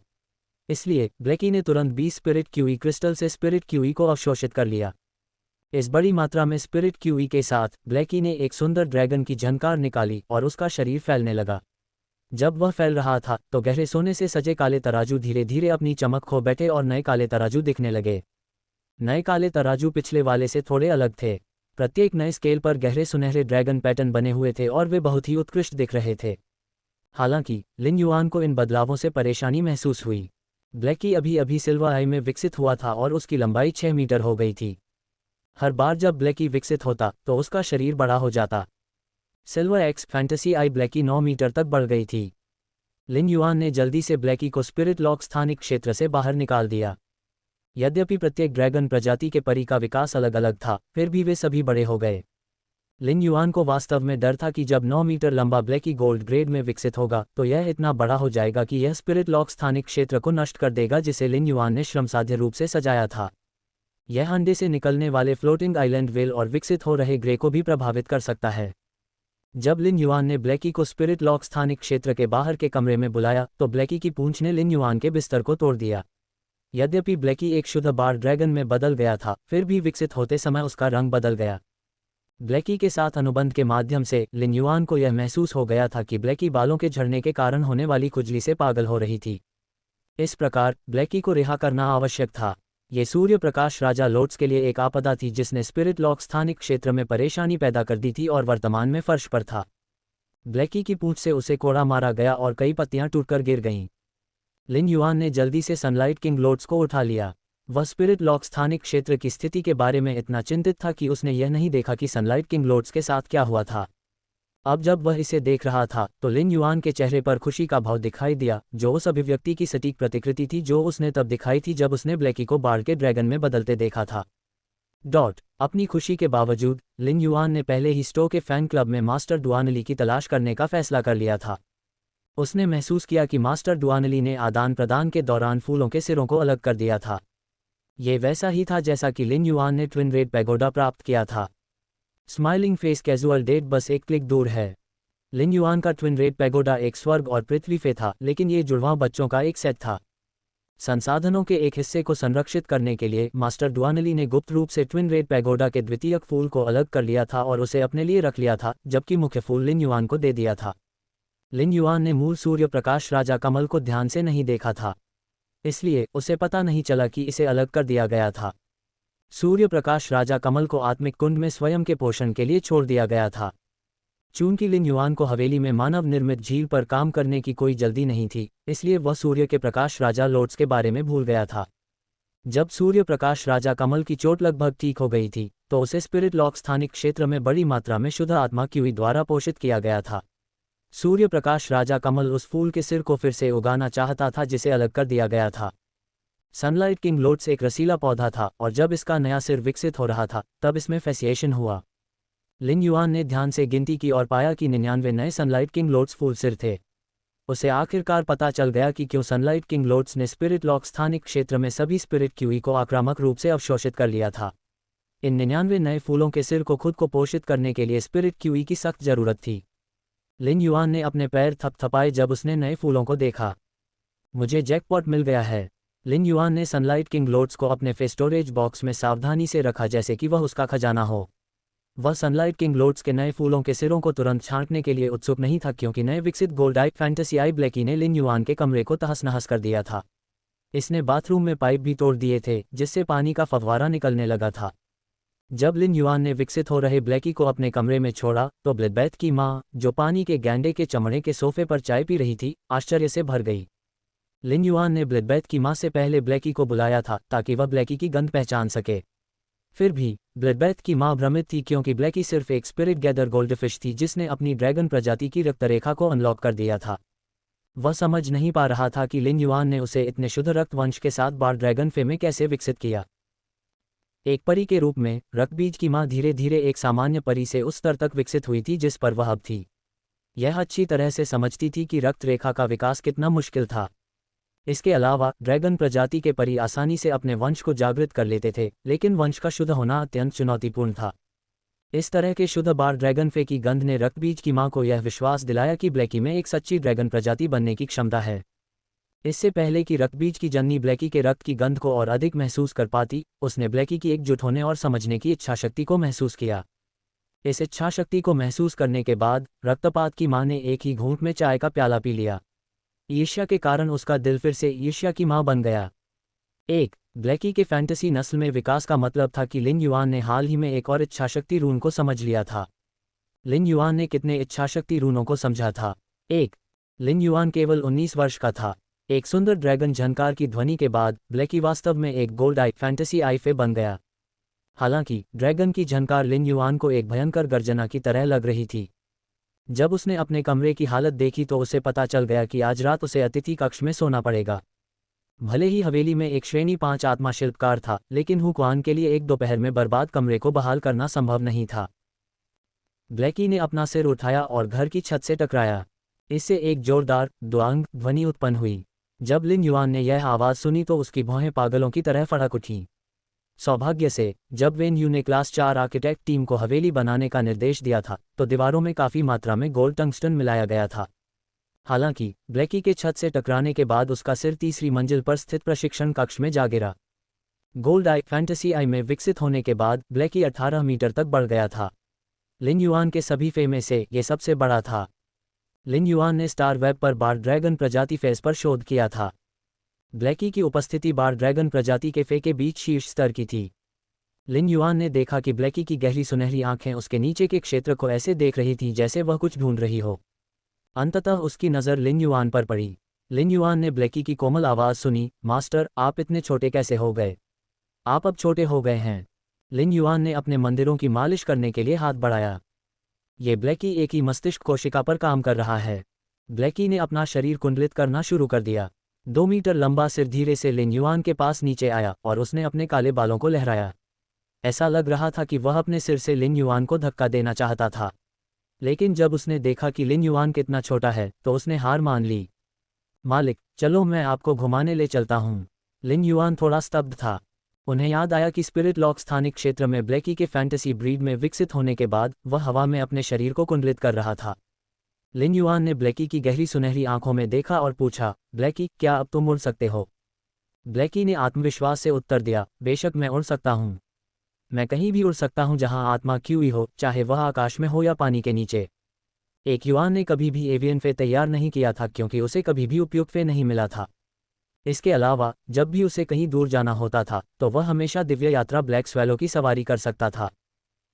इसलिए ब्लैकी ने तुरंत 20 स्पिरिट क्यूई क्रिस्टल से स्पिरिट क्यूई को अवशोषित कर लिया। इस बड़ी मात्रा में स्पिरिट क्यूई के साथ ब्लैकी ने एक सुंदर ड्रैगन की झनकार निकाली और उसका शरीर फैलने लगा। जब वह फैल रहा था तो गहरे सोने से सजे काले तराजू धीरे धीरे अपनी चमक खो बैठे और नए काले तराजू दिखने लगे। नए काले तराजू पिछले वाले से थोड़े अलग थे। प्रत्येक नए स्केल पर गहरे सुनहरे ड्रैगन पैटर्न बने हुए थे और वे बहुत ही उत्कृष्ट दिख रहे थे। हालांकि लिन युआन को इन बदलावों से परेशानी महसूस हुई। ब्लैकी अभी अभी सिल्वर आई में विकसित हुआ था और उसकी लंबाई 6 मीटर हो गई थी। हर बार जब ब्लैकी विकसित होता तो उसका शरीर बड़ा हो जाता। सिल्वर एक्स फैंटेसी आई ब्लैकी 9 मीटर तक बढ़ गई थी। लिन युआन ने जल्दी से ब्लैकी को स्पिरिट लॉक स्थानिक क्षेत्र से बाहर निकाल दिया। यद्यपि प्रत्येक ड्रैगन प्रजाति के परी का विकास अलग अलग था, फिर भी वे सभी बड़े हो गए। लिन युआन को वास्तव में डर था कि जब 9 मीटर लंबा ब्लैकी गोल्ड ग्रेड में विकसित होगा तो यह इतना बड़ा हो जाएगा कि यह स्पिरिट लॉक स्थानिक क्षेत्र को नष्ट कर देगा जिसे लिन युआन ने श्रमसाध्य रूप से सजाया था। यह अंडे से निकलने वाले फ्लोटिंग आइलैंड वेल और विकसित हो रहे ग्रे को भी प्रभावित कर सकता है। जब लिन युआन ने ब्लैकी को स्पिरिट लॉक स्थानिक क्षेत्र के बाहर के कमरे में बुलाया तो ब्लैकी की पूंछ ने लिन युआन के बिस्तर को तोड़ दिया। यद्यपि ब्लैकी एक शुद्ध बार ड्रैगन में बदल गया था, फिर भी विकसित होते समय उसका रंग बदल गया। ब्लैकी के साथ अनुबंध के माध्यम से लिन युआन को यह महसूस हो गया था कि ब्लैकी बालों के झड़ने के कारण होने वाली खुजली से पागल हो रही थी। इस प्रकार ब्लैकी को रिहा करना आवश्यक था। ये सूर्य प्रकाश राजा लोट्स के लिए एक आपदा थी जिसने स्पिरिट लॉक स्थानिक क्षेत्र में परेशानी पैदा कर दी थी और वर्तमान में फर्श पर था। ब्लैकी की पूंछ से उसे कोड़ा मारा गया और कई पत्तियां टूटकर गिर गईं। लिन युआन ने जल्दी से सनलाइट किंग लोट्स को उठा लिया। वह स्पिरिट लॉक स्थानिक क्षेत्र की स्थिति के बारे में इतना चिंतित था कि उसने यह नहीं देखा कि सनलाइट किंग लोट्स के साथ क्या हुआ था। अब जब वह इसे देख रहा था तो लिन युआन के चेहरे पर खुशी का भाव दिखाई दिया, जो उस अभिव्यक्ति की सटीक प्रतिकृति थी जो उसने तब दिखाई थी जब उसने ब्लैकी को बाढ़ के ड्रैगन में बदलते देखा था। अपनी खुशी के बावजूद लिन युआन ने पहले ही स्टो के फैन क्लब में मास्टर डुआनली की तलाश करने का फैसला कर लिया था। उसने महसूस किया कि मास्टर डुआनली ने आदान प्रदान के दौरान फूलों के सिरों को अलग कर दिया था। ये वैसा ही था जैसा कि लिन युआन ने ट्विन रेड पैगोडा प्राप्त किया था। स्माइलिंग फेस कैजुअल डेट बस एक क्लिक दूर है। लिन युआन का ट्विन रेड पैगोडा एक स्वर्ग और पृथ्वी पे था, लेकिन ये जुड़वां बच्चों का एक सेट था। संसाधनों के एक हिस्से को संरक्षित करने के लिए मास्टर डुआनली ने गुप्त रूप से ट्विन रेड पैगोडा के द्वितीयक फूल को अलग कर लिया था और उसे अपने लिए रख लिया था, जबकि मुख्य फूल लिन युआन को दे दिया था। लिन युआन ने मूल सूर्य प्रकाश राजा कमल को ध्यान से नहीं देखा था, इसलिए उसे पता नहीं चला कि इसे अलग कर दिया गया था। सूर्य प्रकाश राजा कमल को आत्मिक कुंड में स्वयं के पोषण के लिए छोड़ दिया गया था। चूंकि लिन युआन को हवेली में मानव निर्मित झील पर काम करने की कोई जल्दी नहीं थी, इसलिए वह सूर्य के प्रकाश राजा लोट्स के बारे में भूल गया था। जब सूर्य प्रकाश राजा कमल की चोट लगभग ठीक हो गई थी तो उसे स्पिरिट लॉक स्थानिक क्षेत्र में बड़ी मात्रा में शुद्ध आत्मा क्यूई द्वारा पोषित किया गया था। सूर्य प्रकाश राजा कमल उस फूल के सिर को फिर से उगाना चाहता था जिसे अलग कर दिया गया था। सनलाइट किंग लोट्स एक रसीला पौधा था और जब इसका नया सिर विकसित हो रहा था तब इसमें फैसिएशन हुआ। लिन युआन ने ध्यान से गिनती की और पाया कि 99 नए सनलाइट किंग लोट्स फूल सिर थे। उसे आखिरकार पता चल गया कि क्यों सनलाइट किंग लोट्स ने स्पिरिट लॉक स्थानिक क्षेत्र में सभी स्पिरिट क्यूई को आक्रामक रूप से अवशोषित कर लिया था। इन 99 नए फूलों के सिर को खुद को पोषित करने के लिए स्पिरिट क्यूई की सख्त जरूरत थी। लिन युआन ने अपने पैर थपथपाए जब उसने नए फूलों को देखा। मुझे जैकपॉट मिल गया है। लिन युआन ने सनलाइट किंग लोट्स को अपने स्टोरेज बॉक्स में सावधानी से रखा जैसे कि वह उसका खजाना हो। वह सनलाइट किंग लोट्स के नए फूलों के सिरों को तुरंत छांटने के लिए उत्सुक नहीं था, क्योंकि नए विकसित गोल्ड आई फैंटेसी आई ब्लैकी ने लिन युआन के कमरे को तहस नहस कर दिया था। इसने बाथरूम में पाइप भी तोड़ दिए थे जिससे पानी का फव्वारा निकलने लगा था। जब लिन युआन ने विकसित हो रहे ब्लैकी को अपने कमरे में छोड़ा तो ब्लिथबेथ की माँ, जो पानी के गैंडे के चमड़े के सोफे पर चाय पी रही थी, आश्चर्य से भर गई। लिन युआन ने ब्लिथबेथ की माँ से पहले ब्लैकी को बुलाया था ताकि वह ब्लैकी की गंध पहचान सके। फिर भी ब्लिथबेथ की माँ भ्रमित थी क्योंकि ब्लैकी सिर्फ एक स्पिरिट गैदर गोल्डफिश थी जिसने अपनी ड्रैगन प्रजाति की रक्तरेखा को अनलॉक कर दिया था। वह समझ नहीं पा रहा था कि लिन युआन ने उसे इतने शुद्ध रक्त वंश के साथ बार ड्रैगन फे में कैसे विकसित किया। एक परी के रूप में रक्तबीज की माँ धीरे धीरे एक सामान्य परी से उस स्तर तक विकसित हुई थी जिस पर वह अब थी। यह अच्छी तरह से समझती थी कि रक्त रेखा का विकास कितना मुश्किल था। इसके अलावा ड्रैगन प्रजाति के परी आसानी से अपने वंश को जागृत कर लेते थे, लेकिन वंश का शुद्ध होना अत्यंत चुनौतीपूर्ण था। इस तरह के शुद्ध बार ड्रैगन फे की गंध ने रक्तबीज की माँ को यह विश्वास दिलाया कि ब्लैकी में एक सच्ची ड्रैगन प्रजाति बनने की क्षमता है। इससे पहले कि रक्तबीज की जननी ब्लैकी के रक्त की गंध को और अधिक महसूस कर पाती, उसने ब्लैकी की एकजुट होने और समझने की इच्छाशक्ति को महसूस किया। इस इच्छाशक्ति को महसूस करने के बाद रक्तपात की माँ ने एक ही घूंट में चाय का प्याला पी लिया। ईर्ष्या के कारण उसका दिल फिर से ईर्ष्या की माँ बन गया। ब्लैकी के फैंटेसी नस्ल में विकास का मतलब था कि लिन युआन ने हाल ही में एक और इच्छाशक्ति रून को समझ लिया था। लिन युआन ने कितने इच्छाशक्ति रूनों को समझा था? लिन युआन केवल 19 वर्ष का था। एक सुंदर ड्रैगन झनकार की ध्वनि के बाद ब्लैकी वास्तव में एक गोल्ड आई फैंटेसी आई फे बन गया। हालांकि ड्रैगन की झनकार लिन युआन को एक भयंकर गर्जना की तरह लग रही थी। जब उसने अपने कमरे की हालत देखी तो उसे पता चल गया कि आज रात उसे अतिथि कक्ष में सोना पड़ेगा। भले ही हवेली में एक श्रेणी 5 आत्मा शिल्पकार था, लेकिन हुक्वान के लिए एक दोपहर में बर्बाद कमरे को बहाल करना संभव नहीं था। ब्लैकी ने अपना सिर उठाया और घर की छत से टकराया। इससे एक जोरदार द्वांग ध्वनि उत्पन्न हुई। जब लिन युआन ने यह आवाज़ सुनी तो उसकी भौहें पागलों की तरह फड़क उठीं। सौभाग्य से जब वेन यू ने क्लास 4 आर्किटेक्ट टीम को हवेली बनाने का निर्देश दिया था तो दीवारों में काफ़ी मात्रा में गोल्ड टंगस्टन मिलाया गया था। हालांकि ब्लैकी के छत से टकराने के बाद उसका सिर तीसरी मंजिल पर स्थित प्रशिक्षण कक्ष में जा गिरा। गोल्ड आई फैंटेसी आई में विकसित होने के बाद ब्लैकी 18 मीटर तक बढ़ गया था। लिन युआन के सभी फे में से ये सबसे बड़ा था। लिन युआन ने स्टार वेब पर बार ड्रैगन प्रजाति फेस पर शोध किया था। ब्लैकी की उपस्थिति बार ड्रैगन प्रजाति के फे के बीच शीर्ष स्तर की थी। लिन युआन ने देखा कि ब्लैकी की गहरी सुनहरी आंखें उसके नीचे के क्षेत्र को ऐसे देख रही थीं जैसे वह कुछ ढूंढ रही हो। अंततः उसकी नज़र लिन युआन पर पड़ी। लिन युआन ने ब्लैकी की कोमल आवाज़ सुनी, मास्टर, आप इतने छोटे कैसे हो गए? आप अब छोटे हो गए हैं। लिन युआन ने अपने मंदिरों की मालिश करने के लिए हाथ बढ़ाया। ये ब्लैकी एक ही मस्तिष्क कोशिका पर काम कर रहा है। ब्लैकी ने अपना शरीर कुंडलित करना शुरू कर दिया। 2 मीटर लंबा सिर धीरे से लिन युआन के पास नीचे आया और उसने अपने काले बालों को लहराया। ऐसा लग रहा था कि वह अपने सिर से लिन युआन को धक्का देना चाहता था, लेकिन जब उसने देखा कि लिन युआन कितना छोटा है तो उसने हार मान ली। मालिक, चलो मैं आपको घुमाने ले चलता हूँ। लिन युआन थोड़ा स्तब्ध था। उन्हें याद आया कि स्पिरिट लॉक स्थानिक क्षेत्र में ब्लैकी के फैंटेसी ब्रीड में विकसित होने के बाद वह हवा में अपने शरीर को कुंडलित कर रहा था। लिन युआन ने ब्लैकी की गहरी सुनहरी आंखों में देखा और पूछा, ब्लैकी, क्या अब तुम उड़ सकते हो? ब्लैकी ने आत्मविश्वास से उत्तर दिया, बेशक मैं उड़ सकता हूँ। मैं कहीं भी उड़ सकता हूँ जहाँ आत्मा क्यों ही हो, चाहे वह आकाश में हो या पानी के नीचे। एक युआन ने कभी भी एवियन फे तैयार नहीं किया था क्योंकि उसे कभी भी उपयुक्त फे नहीं मिला था। इसके अलावा जब भी उसे कहीं दूर जाना होता था तो वह हमेशा दिव्य यात्रा ब्लैक स्वेलो की सवारी कर सकता था।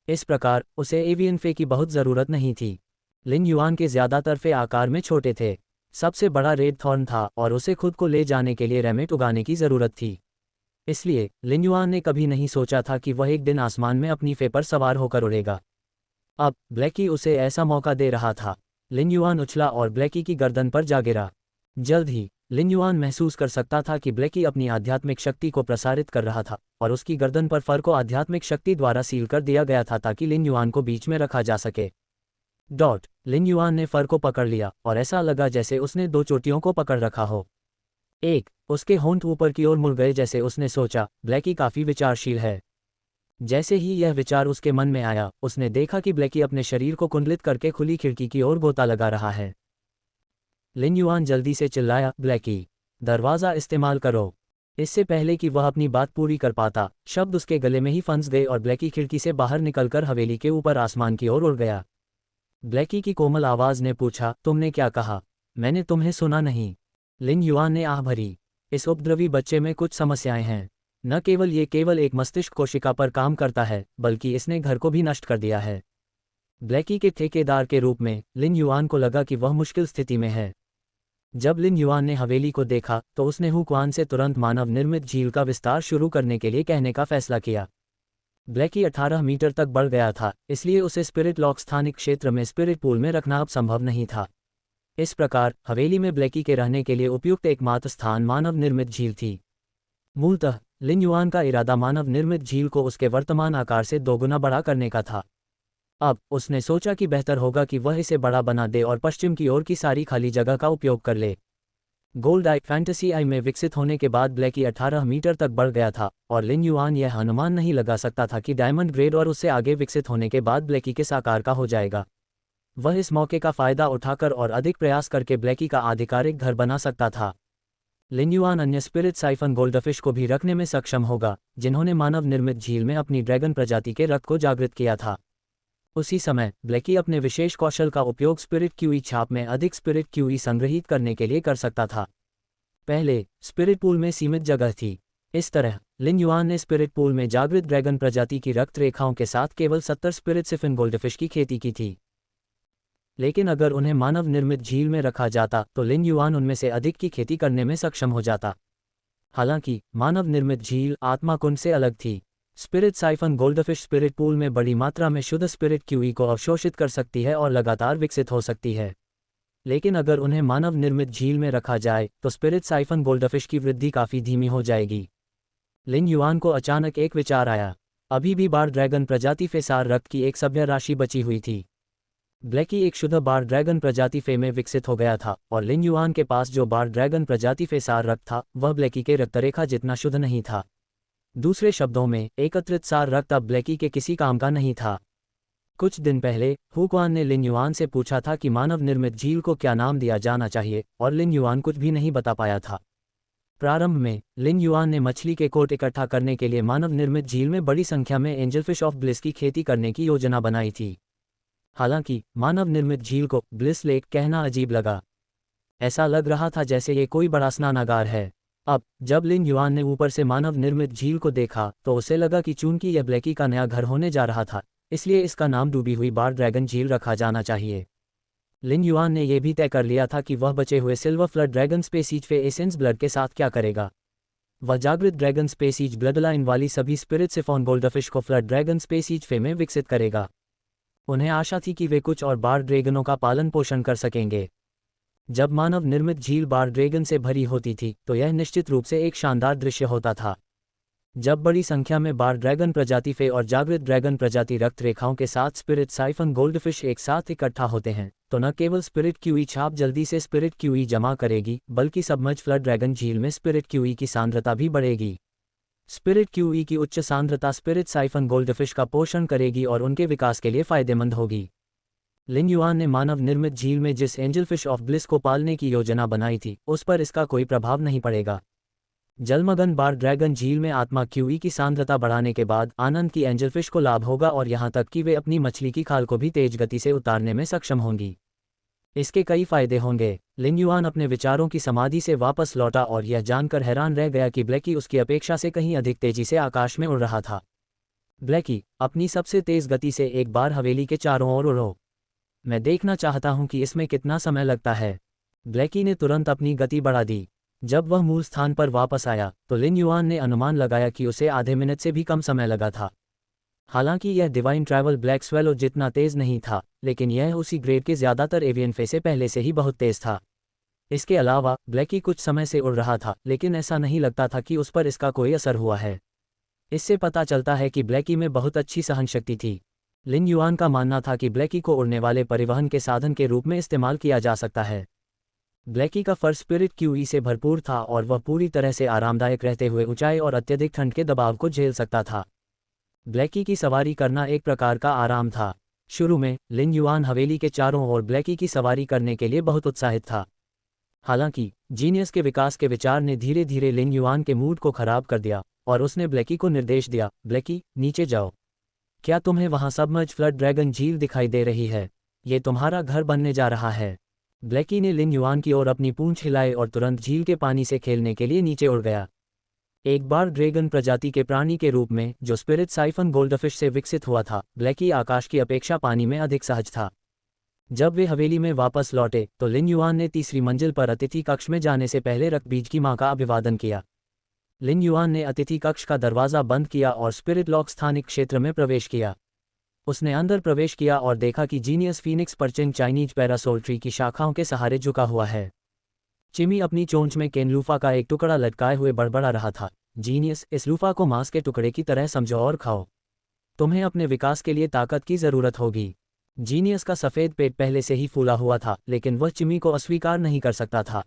इस प्रकार उसे एवियन फे की बहुत ज़रूरत नहीं थी। लिन युआन के ज़्यादातर फे आकार में छोटे थे। सबसे बड़ा रेड थॉर्न था और उसे खुद को ले जाने के लिए रेमेट उगाने की ज़रूरत थी। इसलिए लिन युआन ने कभी नहीं सोचा था कि वह एक दिन आसमान में अपनी फे पर सवार होकर उड़ेगा। अब ब्लैकी उसे ऐसा मौका दे रहा था। लिन युआन उछला और ब्लैकी की गर्दन पर जा गिरा। जल्द ही लिन युआन महसूस कर सकता था कि ब्लैकी अपनी आध्यात्मिक शक्ति को प्रसारित कर रहा था और उसकी गर्दन पर फर को आध्यात्मिक शक्ति द्वारा सील कर दिया गया था ताकि लिन युआन को बीच में रखा जा सके। लिन युआन ने फर को पकड़ लिया और ऐसा लगा जैसे उसने 2 चोटियों को पकड़ रखा हो। उसके होंठ ऊपर की ओर मुड़ गए जैसे उसने सोचा, ब्लैकी काफ़ी विचारशील है। जैसे ही यह विचार उसके मन में आया, उसने देखा कि ब्लैकी अपने शरीर को कुंडलित करके खुली खिड़की की ओर गोता लगा रहा है। लिन युआन जल्दी से चिल्लाया, ब्लैकी, दरवाज़ा इस्तेमाल करो। इससे पहले कि वह अपनी बात पूरी कर पाता, शब्द उसके गले में ही फंस गए और ब्लैकी खिड़की से बाहर निकलकर हवेली के ऊपर आसमान की ओर उड़ गया। ब्लैकी की कोमल आवाज़ ने पूछा, तुमने क्या कहा? मैंने तुम्हें सुना नहीं। लिन युआन ने आह भरी, इस उपद्रवी बच्चे में कुछ समस्याएं हैं। न केवल ये केवल एक मस्तिष्क कोशिका पर काम करता है, बल्कि इसने घर को भी नष्ट कर दिया है। ब्लैकी के ठेकेदार के रूप में लिन युआन को लगा कि वह मुश्किल स्थिति में है। जब लिन युआन ने हवेली को देखा तो उसने हुक्वान से तुरंत मानव निर्मित झील का विस्तार शुरू करने के लिए कहने का फैसला किया। ब्लैकी 18 मीटर तक बढ़ गया था, इसलिए उसे स्पिरिट लॉक स्थानिक क्षेत्र में स्पिरिट पूल में रखना अब संभव नहीं था। इस प्रकार हवेली में ब्लैकी के रहने के लिए उपयुक्त एकमात्र स्थान मानव निर्मित झील थी। मूलतः लिन युआन का इरादा मानव निर्मित झील को उसके वर्तमान आकार से दोगुना बड़ा करने का था। अब उसने सोचा कि बेहतर होगा कि वह इसे बड़ा बना दे और पश्चिम की ओर की सारी खाली जगह का उपयोग कर ले। गोल्ड आई फैंटेसी आई में विकसित होने के बाद ब्लैकी 18 मीटर तक बढ़ गया था और लिन युआन यह अनुमान नहीं लगा सकता था कि डायमंड ग्रेड और उससे आगे विकसित होने के बाद ब्लैकी किस आकार का हो जाएगा। वह इस मौके का फायदा उठाकर और अधिक प्रयास करके ब्लैकी का आधिकारिक घर बना सकता था। लिन युआन अन्य स्पिरिट साइफन गोल्डफिश को भी रखने में सक्षम होगा, जिन्होंने मानव निर्मित झील में अपनी ड्रैगन प्रजाति के रक्त को जागृत किया था। उसी समय ब्लैकी अपने विशेष कौशल का उपयोग स्पिरिट क्यूई छाप में अधिक स्पिरिट क्यूई संग्रहित करने के लिए कर सकता था। पहले स्पिरिट पूल में सीमित जगह थी। इस तरह लिन युआन ने स्पिरिट पूल में जागृत ड्रैगन प्रजाति की रक्त रेखाओं के साथ केवल 70 स्पिरिट सिफिन गोल्डफिश की खेती की थी। लेकिन अगर उन्हें मानव निर्मित झील में रखा जाता तो लिन युआन उनमें से अधिक की खेती करने में सक्षम हो जाता। हालांकि मानव निर्मित झील आत्मा कुंड से अलग थी। Spirit siphon goldfish spirit pool में बड़ी मात्रा में शुद्ध स्पिरिट क्यूई को अवशोषित कर सकती है और लगातार विकसित हो सकती है। लेकिन अगर उन्हें मानव निर्मित झील में रखा जाए तो स्पिरिट साइफन गोल्डफिश की वृद्धि काफ़ी धीमी हो जाएगी। लिन युआन को अचानक एक विचार आया। अभी भी बार ड्रैगन प्रजाति फेसार रक्त की एक सभ्य राशि बची हुई थी। ब्लैकी एक शुद्ध बार ड्रैगन प्रजाति फे में विकसित हो गया था और लिन युआन के पास जो बार ड्रैगन प्रजाति फेसार रक्त था वह ब्लैकी के रक्तरेखा जितना शुद्ध नहीं था। दूसरे शब्दों में एकत्रित सार रक्त अब ब्लैकी के किसी काम का नहीं था। कुछ दिन पहले हुक्वान ने लिन युआन से पूछा था कि मानव निर्मित झील को क्या नाम दिया जाना चाहिए और लिन युआन कुछ भी नहीं बता पाया था। प्रारंभ में लिन युआन ने मछली के कोट इकट्ठा करने के लिए मानव निर्मित झील में बड़ी संख्या में एंजलफिश ऑफ ब्लिस की खेती करने की योजना बनाई थी। हालांकि मानव निर्मित झील को ब्लिस लेक कहना अजीब लगा। ऐसा लग रहा था जैसे ये कोई बड़ा स्नानागार है। अब जब लिन युआन ने ऊपर से मानव निर्मित झील को देखा तो उसे लगा कि चूंकि यह ब्लैकी का नया घर होने जा रहा था, इसलिए इसका नाम डूबी हुई बार ड्रैगन झील रखा जाना चाहिए। लिन युआन ने यह भी तय कर लिया था कि वह बचे हुए सिल्वर फ्लड ड्रैगन स्पेसीज फे एसेंस ब्लड के साथ क्या करेगा। वह जागृत ड्रैगन स्पेसीज ब्लड लाइन वाली सभी स्पिरिट सिफॉन गोल्डफिश को फ्लड ड्रैगन स्पेसीज फे में विकसित करेगा। उन्हें आशा थी कि वे कुछ और बार ड्रैगनों का पालन पोषण कर सकेंगे। जब मानव निर्मित झील बार ड्रैगन से भरी होती थी तो यह निश्चित रूप से एक शानदार दृश्य होता था। जब बड़ी संख्या में बार ड्रैगन प्रजाति फे और जागृत ड्रैगन प्रजाति रक्त रेखाओं के साथ स्पिरिट साइफन गोल्डफिश एक साथ इकट्ठा होते हैं तो न केवल स्पिरिट क्यूई छाप जल्दी से स्पिरिट क्यूई जमा करेगी, बल्कि सबमर्ज फ्लड ड्रैगन झील में स्पिरिट क्यूई की सांद्रता भी बढ़ेगी। स्पिरिट क्यूई की उच्च सांद्रता स्पिरिट साइफन गोल्डफिश का पोषण करेगी और उनके विकास के लिए फायदेमंद होगी। लिन युआन ने मानव निर्मित झील में जिस एंजलफिश ऑफ ब्लिस को पालने की योजना बनाई थी उस पर इसका कोई प्रभाव नहीं पड़ेगा। जलमग्न बार ड्रैगन झील में आत्मा क्यूई की सांद्रता बढ़ाने के बाद आनंद की एंजलफिश को लाभ होगा और यहां तक कि वे अपनी मछली की खाल को भी तेज गति से उतारने में सक्षम होंगी। इसके कई फायदे होंगे। लिन युआन अपने विचारों की समाधि से वापस लौटा और यह जानकर हैरान रह गया कि ब्लैकी उसकी अपेक्षा से कहीं अधिक तेजी से आकाश में उड़ रहा था। ब्लैकी, अपनी सबसे तेज गति से एक बार हवेली के चारों ओर उड़ो। मैं देखना चाहता हूं कि इसमें कितना समय लगता है। ब्लैकी ने तुरंत अपनी गति बढ़ा दी। जब वह मूल स्थान पर वापस आया तो लिन युआन ने अनुमान लगाया कि उसे आधे मिनट से भी कम समय लगा था। हालांकि यह डिवाइन ट्रैवल ब्लैक स्वेलो जितना तेज नहीं था, लेकिन यह उसी ग्रेड के ज्यादातर एवियन फे से पहले से ही बहुत तेज था। इसके अलावा ब्लैकी कुछ समय से उड़ रहा था, लेकिन ऐसा नहीं लगता था कि उस पर इसका कोई असर हुआ है। इससे पता चलता है कि ब्लैकी में बहुत अच्छी सहनशक्ति थी। लिन युआन का मानना था कि ब्लैकी को उड़ने वाले परिवहन के साधन के रूप में इस्तेमाल किया जा सकता है। ब्लैकी का फर स्पिरिट क्यूई से भरपूर था और वह पूरी तरह से आरामदायक रहते हुए ऊंचाई और अत्यधिक ठंड के दबाव को झेल सकता था। ब्लैकी की सवारी करना एक प्रकार का आराम था। शुरू में लिन युआन हवेली के चारों ओर ब्लैकी की सवारी करने के लिए बहुत उत्साहित था। हालांकि जीनियस के विकास के विचार ने धीरे धीरे लिन युआन के मूड को खराब कर दिया और उसने ब्लैकी को निर्देश दिया, ब्लैकी, नीचे जाओ। क्या तुम्हें वहां सबमर्ज फ्लड ड्रैगन झील दिखाई दे रही है? ये तुम्हारा घर बनने जा रहा है। ब्लैकी ने लिन युआन की ओर अपनी पूंछ हिलाई और तुरंत झील के पानी से खेलने के लिए नीचे उड़ गया। एक बार ड्रैगन प्रजाति के प्राणी के रूप में जो स्पिरिट साइफन गोल्डफिश से विकसित हुआ था, ब्लैकी आकाश की अपेक्षा पानी में अधिक सहज था। जब वे हवेली में वापस लौटे तो लिन युआन ने तीसरी मंजिल पर अतिथि कक्ष में जाने से पहले रक्तबीज की मां का अभिवादन किया। लिन युआन ने अतिथि कक्ष का दरवाज़ा बंद किया और स्पिरिट लॉक स्थानिक क्षेत्र में प्रवेश किया। उसने अंदर प्रवेश किया और देखा कि genius phoenix perching Chinese parasol tree की शाखाओं के सहारे झुका हुआ है। चिमी अपनी चोंच में केन लूफा का एक टुकड़ा लटकाए हुए बड़बड़ा रहा था। जीनियस, इस लूफा को मांस के टुकड़े की तरह समझो और खाओ। तुम्हें अपने विकास के लिए ताकत की ज़रूरत होगी। जीनियस का सफ़ेद पेट पहले से ही फूला हुआ था, लेकिन वह चिमी को अस्वीकार नहीं कर सकता था।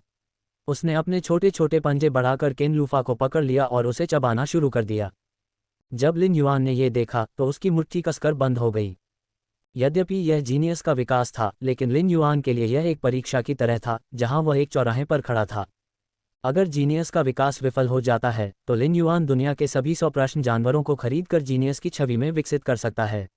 उसने अपने छोटे छोटे पंजे बढ़ाकर केन लूफा को पकड़ लिया और उसे चबाना शुरू कर दिया। जब लिन युआन ने यह देखा तो उसकी मुट्ठी कसकर बंद हो गई। यद्यपि यह जीनियस का विकास था, लेकिन लिन युआन के लिए यह एक परीक्षा की तरह था जहां वह एक चौराहे पर खड़ा था। अगर जीनियस का विकास विफल हो जाता है तो लिन युआन दुनिया के सभी 100 प्रश्न जानवरों को खरीदकर जीनियस की छवि में विकसित कर सकता है।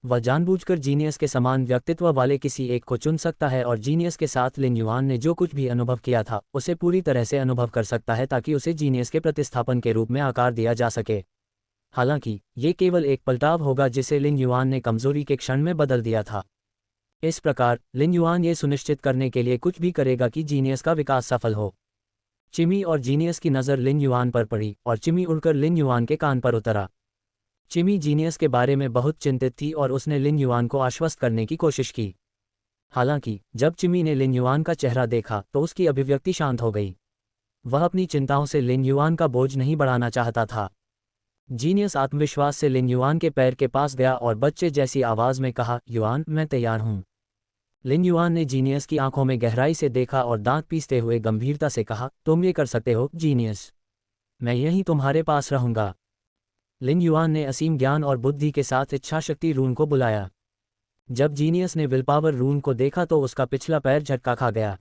वह जानबूझकर जीनियस के समान व्यक्तित्व वाले किसी एक को चुन सकता है और जीनियस के साथ लिन युआन ने जो कुछ भी अनुभव किया था उसे पूरी तरह से अनुभव कर सकता है ताकि उसे जीनियस के प्रतिस्थापन के रूप में आकार दिया जा सके। हालांकि ये केवल एक पलटाव होगा जिसे लिन युआन ने कमजोरी के क्षण में बदल दिया था। इस प्रकार लिन युआन ये सुनिश्चित करने के लिए कुछ भी करेगा कि जीनियस का विकास सफल हो। चिमी और जीनियस की नज़र लिन युआन पर पड़ी और चिमी उड़कर लिन युआन के कान पर उतरा। चिमी जीनियस के बारे में बहुत चिंतित थी और उसने लिन युआन को आश्वस्त करने की कोशिश की। हालांकि जब चिमी ने लिन युआन का चेहरा देखा तो उसकी अभिव्यक्ति शांत हो गई। वह अपनी चिंताओं से लिन युआन का बोझ नहीं बढ़ाना चाहता था। जीनियस आत्मविश्वास से लिन युआन के पैर के पास गया और बच्चे जैसी आवाज़ में कहा, युआन, मैं तैयार हूँ। लिन युआन ने जीनियस की आंखों में गहराई से देखा और दांत पीसते हुए गंभीरता से कहा, तुम ये कर सकते हो जीनियस। मैं यहीं तुम्हारे पास रहूंगा। लिन युआन ने असीम ज्ञान और बुद्धि के साथ इच्छाशक्ति रून को बुलाया। जब जीनियस ने विलपावर रून को देखा तो उसका पिछला पैर झटका खा गया।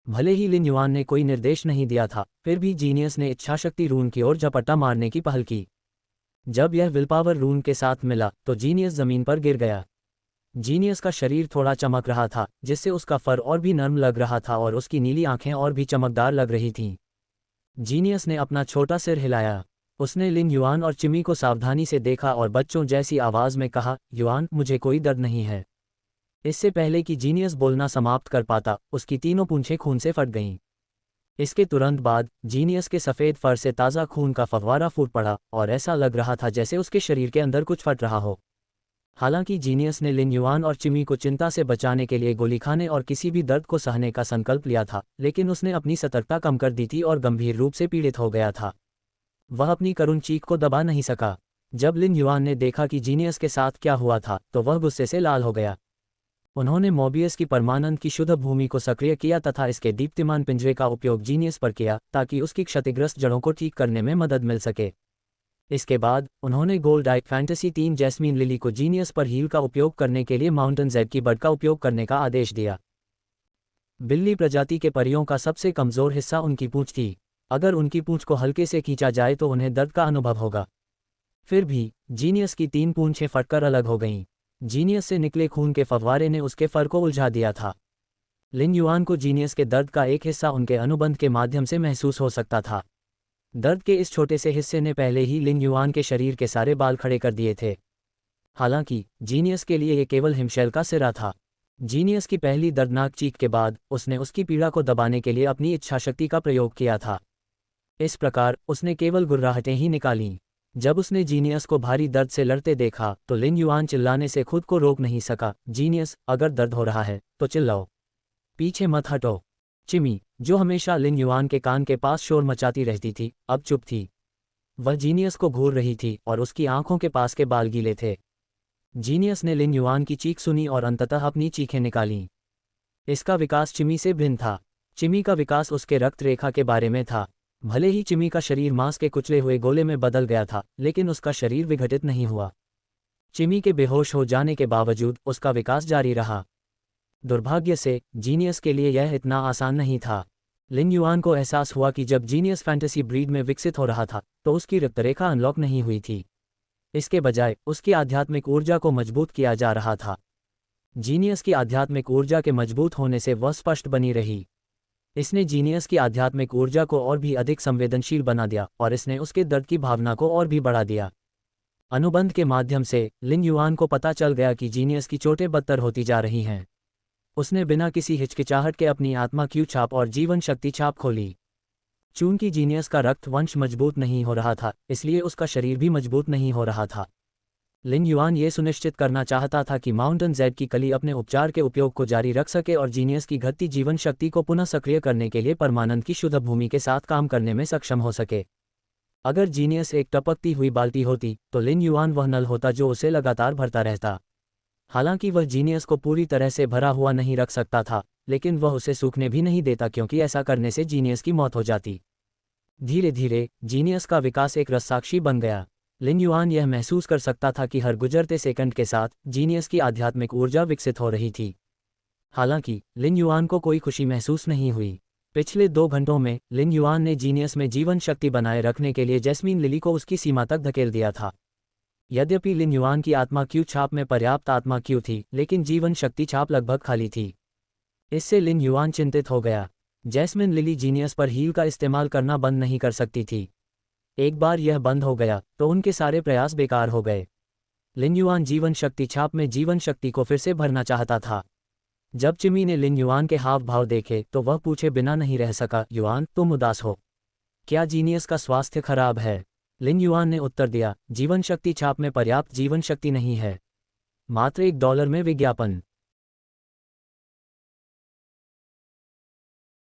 भले ही लिन युआन ने कोई निर्देश नहीं दिया था, फिर भी जीनियस ने इच्छाशक्ति रून की ओर झपट्टा मारने की पहल की। जब यह विलपावर रून के साथ मिला तो जीनियस जमीन पर गिर गया। जीनियस का शरीर थोड़ा चमक रहा था, जिससे उसका फर और भी नर्म लग रहा था और उसकी नीली आंखें और भी चमकदार लग रही थीं। जीनियस ने अपना छोटा सिर हिलाया। उसने लिन युआन और चिमी को सावधानी से देखा और बच्चों जैसी आवाज़ में कहा, युआन, मुझे कोई दर्द नहीं है। इससे पहले कि जीनियस बोलना समाप्त कर पाता, उसकी तीनों पूंछें खून से फट गईं। इसके तुरंत बाद जीनियस के सफ़ेद फर से ताज़ा खून का फव्वारा फूट पड़ा और ऐसा लग रहा था जैसे उसके शरीर के अंदर कुछ फट रहा हो। हालांकि जीनियस ने लिन युआन और चिमी को चिंता से बचाने के लिए गोली खाने और किसी भी दर्द को सहने का संकल्प लिया था, लेकिन उसने अपनी सतर्कता कम कर दी थी और गंभीर रूप से पीड़ित हो गया था। वह अपनी करुण चीख को दबा नहीं सका। जब लिन युआन ने देखा कि जीनियस के साथ क्या हुआ था तो वह गुस्से से लाल हो गया। उन्होंने मोबियस की परमानंद की शुद्ध भूमि को सक्रिय किया तथा इसके दीप्तिमान पिंजरे का उपयोग जीनियस पर किया ताकि उसकी क्षतिग्रस्त जड़ों को ठीक करने में मदद मिल सके। इसके बाद उन्होंने गोल्ड आई फैंटेसी 3 जैस्मीन लिली को जीनियस पर हील का उपयोग करने के लिए माउंटेन जेड की बड का उपयोग करने का आदेश दिया। बिल्ली प्रजाति के परियों का सबसे कमज़ोर हिस्सा उनकी पूंछ थी। अगर उनकी पूंछ को हल्के से खींचा जाए तो उन्हें दर्द का अनुभव होगा। फिर भी जीनियस की 3 पूंछें फटकर अलग हो गईं। जीनियस से निकले खून के फव्वारे ने उसके फर को उलझा दिया था। लिन युआन को जीनियस के दर्द का एक हिस्सा उनके अनुबंध के माध्यम से महसूस हो सकता था। दर्द के इस छोटे से हिस्से ने पहले ही लिन युआन के शरीर के सारे बाल खड़े कर दिए थे। हालांकि जीनियस के लिए यह केवल हिमशैल का सिरा था। जीनियस की पहली दर्दनाक चीख के बाद उसने उसकी पीड़ा को दबाने के लिए अपनी इच्छाशक्ति का प्रयोग किया था। इस प्रकार उसने केवल गुर्राहटें ही निकालीं। जब उसने जीनियस को भारी दर्द से लड़ते देखा तो लिन युआन चिल्लाने से खुद को रोक नहीं सका, जीनियस, अगर दर्द हो रहा है तो चिल्लाओ, पीछे मत हटो। चिमी, जो हमेशा लिन युआन के कान के पास शोर मचाती रहती थी, अब चुप थी। वह जीनियस को घूर रही थी और उसकी आंखों के पास के बाल गीले थे। जीनियस ने लिन युआन की चीख सुनी और अंततः अपनी चीखें निकालीं। इसका विकास चिमी से भिन्न था। चिमी का विकास उसके रक्त रेखा के बारे में था। भले ही चिमी का शरीर मांस के कुचले हुए गोले में बदल गया था, लेकिन उसका शरीर विघटित नहीं हुआ। चिमी के बेहोश हो जाने के बावजूद उसका विकास जारी रहा। दुर्भाग्य से जीनियस के लिए यह इतना आसान नहीं था। लिन युआन को एहसास हुआ कि जब जीनियस फैंटेसी ब्रीड में विकसित हो रहा था तो उसकी रक्तरेखा अनलॉक नहीं हुई थी। इसके बजाय उसकी आध्यात्मिक ऊर्जा को मजबूत किया जा रहा था। जीनियस की आध्यात्मिक ऊर्जा के मजबूत होने से वह स्पष्ट बनी रही। इसने जीनियस की आध्यात्मिक ऊर्जा को और भी अधिक संवेदनशील बना दिया और इसने उसके दर्द की भावना को और भी बढ़ा दिया। अनुबंध के माध्यम से लिन युआन को पता चल गया कि जीनियस की चोटें बदतर होती जा रही हैं। उसने बिना किसी हिचकिचाहट के अपनी आत्मा क्यू छाप और जीवन शक्ति छाप खोली। चूंकि जीनियस का रक्त वंश मजबूत नहीं हो रहा था, इसलिए उसका शरीर भी मजबूत नहीं हो रहा था। लिन युआन ये सुनिश्चित करना चाहता था कि माउंटेन जेड की कली अपने उपचार के उपयोग को जारी रख सके और जीनियस की घटती जीवन शक्ति को पुनः सक्रिय करने के लिए परमानंद की शुद्ध भूमि के साथ काम करने में सक्षम हो सके। अगर जीनियस एक टपकती हुई बाल्टी होती तो लिन युआन वह नल होता जो उसे लगातार भरता रहता। हालांकि वह जीनियस को पूरी तरह से भरा हुआ नहीं रख सकता था, लेकिन वह उसे सूखने भी नहीं देता क्योंकि ऐसा करने से जीनियस की मौत हो जाती। धीरे धीरे जीनियस का विकास एक रससाक्षी बन गया। लिन युआन यह महसूस कर सकता था कि हर गुजरते सेकंड के साथ जीनियस की आध्यात्मिक ऊर्जा विकसित हो रही थी। हालांकि लिन युआन को कोई खुशी महसूस नहीं हुई। पिछले 2 घंटों में लिन युआन ने जीनियस में जीवन शक्ति बनाए रखने के लिए जैस्मीन लिली को उसकी सीमा तक धकेल दिया था। यद्यपि लिन युआन की आत्मा क्यू छाप में पर्याप्त आत्मा क्यू थी, लेकिन जीवन शक्ति छाप लगभग खाली थी। इससे लिन युआन चिंतित हो गया। जैस्मिन लिली जीनियस पर हील का इस्तेमाल करना बंद नहीं कर सकती थी। एक बार यह बंद हो गया तो उनके सारे प्रयास बेकार हो गए। लिन युआन जीवन शक्ति छाप में जीवन शक्ति को फिर से भरना चाहता था। जब चिमी ने लिन युआन के हाव भाव देखे तो वह पूछे बिना नहीं रह सका, युआन तुम उदास हो क्या? जीनियस का स्वास्थ्य खराब है? लिन युआन ने उत्तर दिया, जीवन शक्ति छाप में पर्याप्त जीवन शक्ति नहीं है, मात्र $1 में विज्ञापन।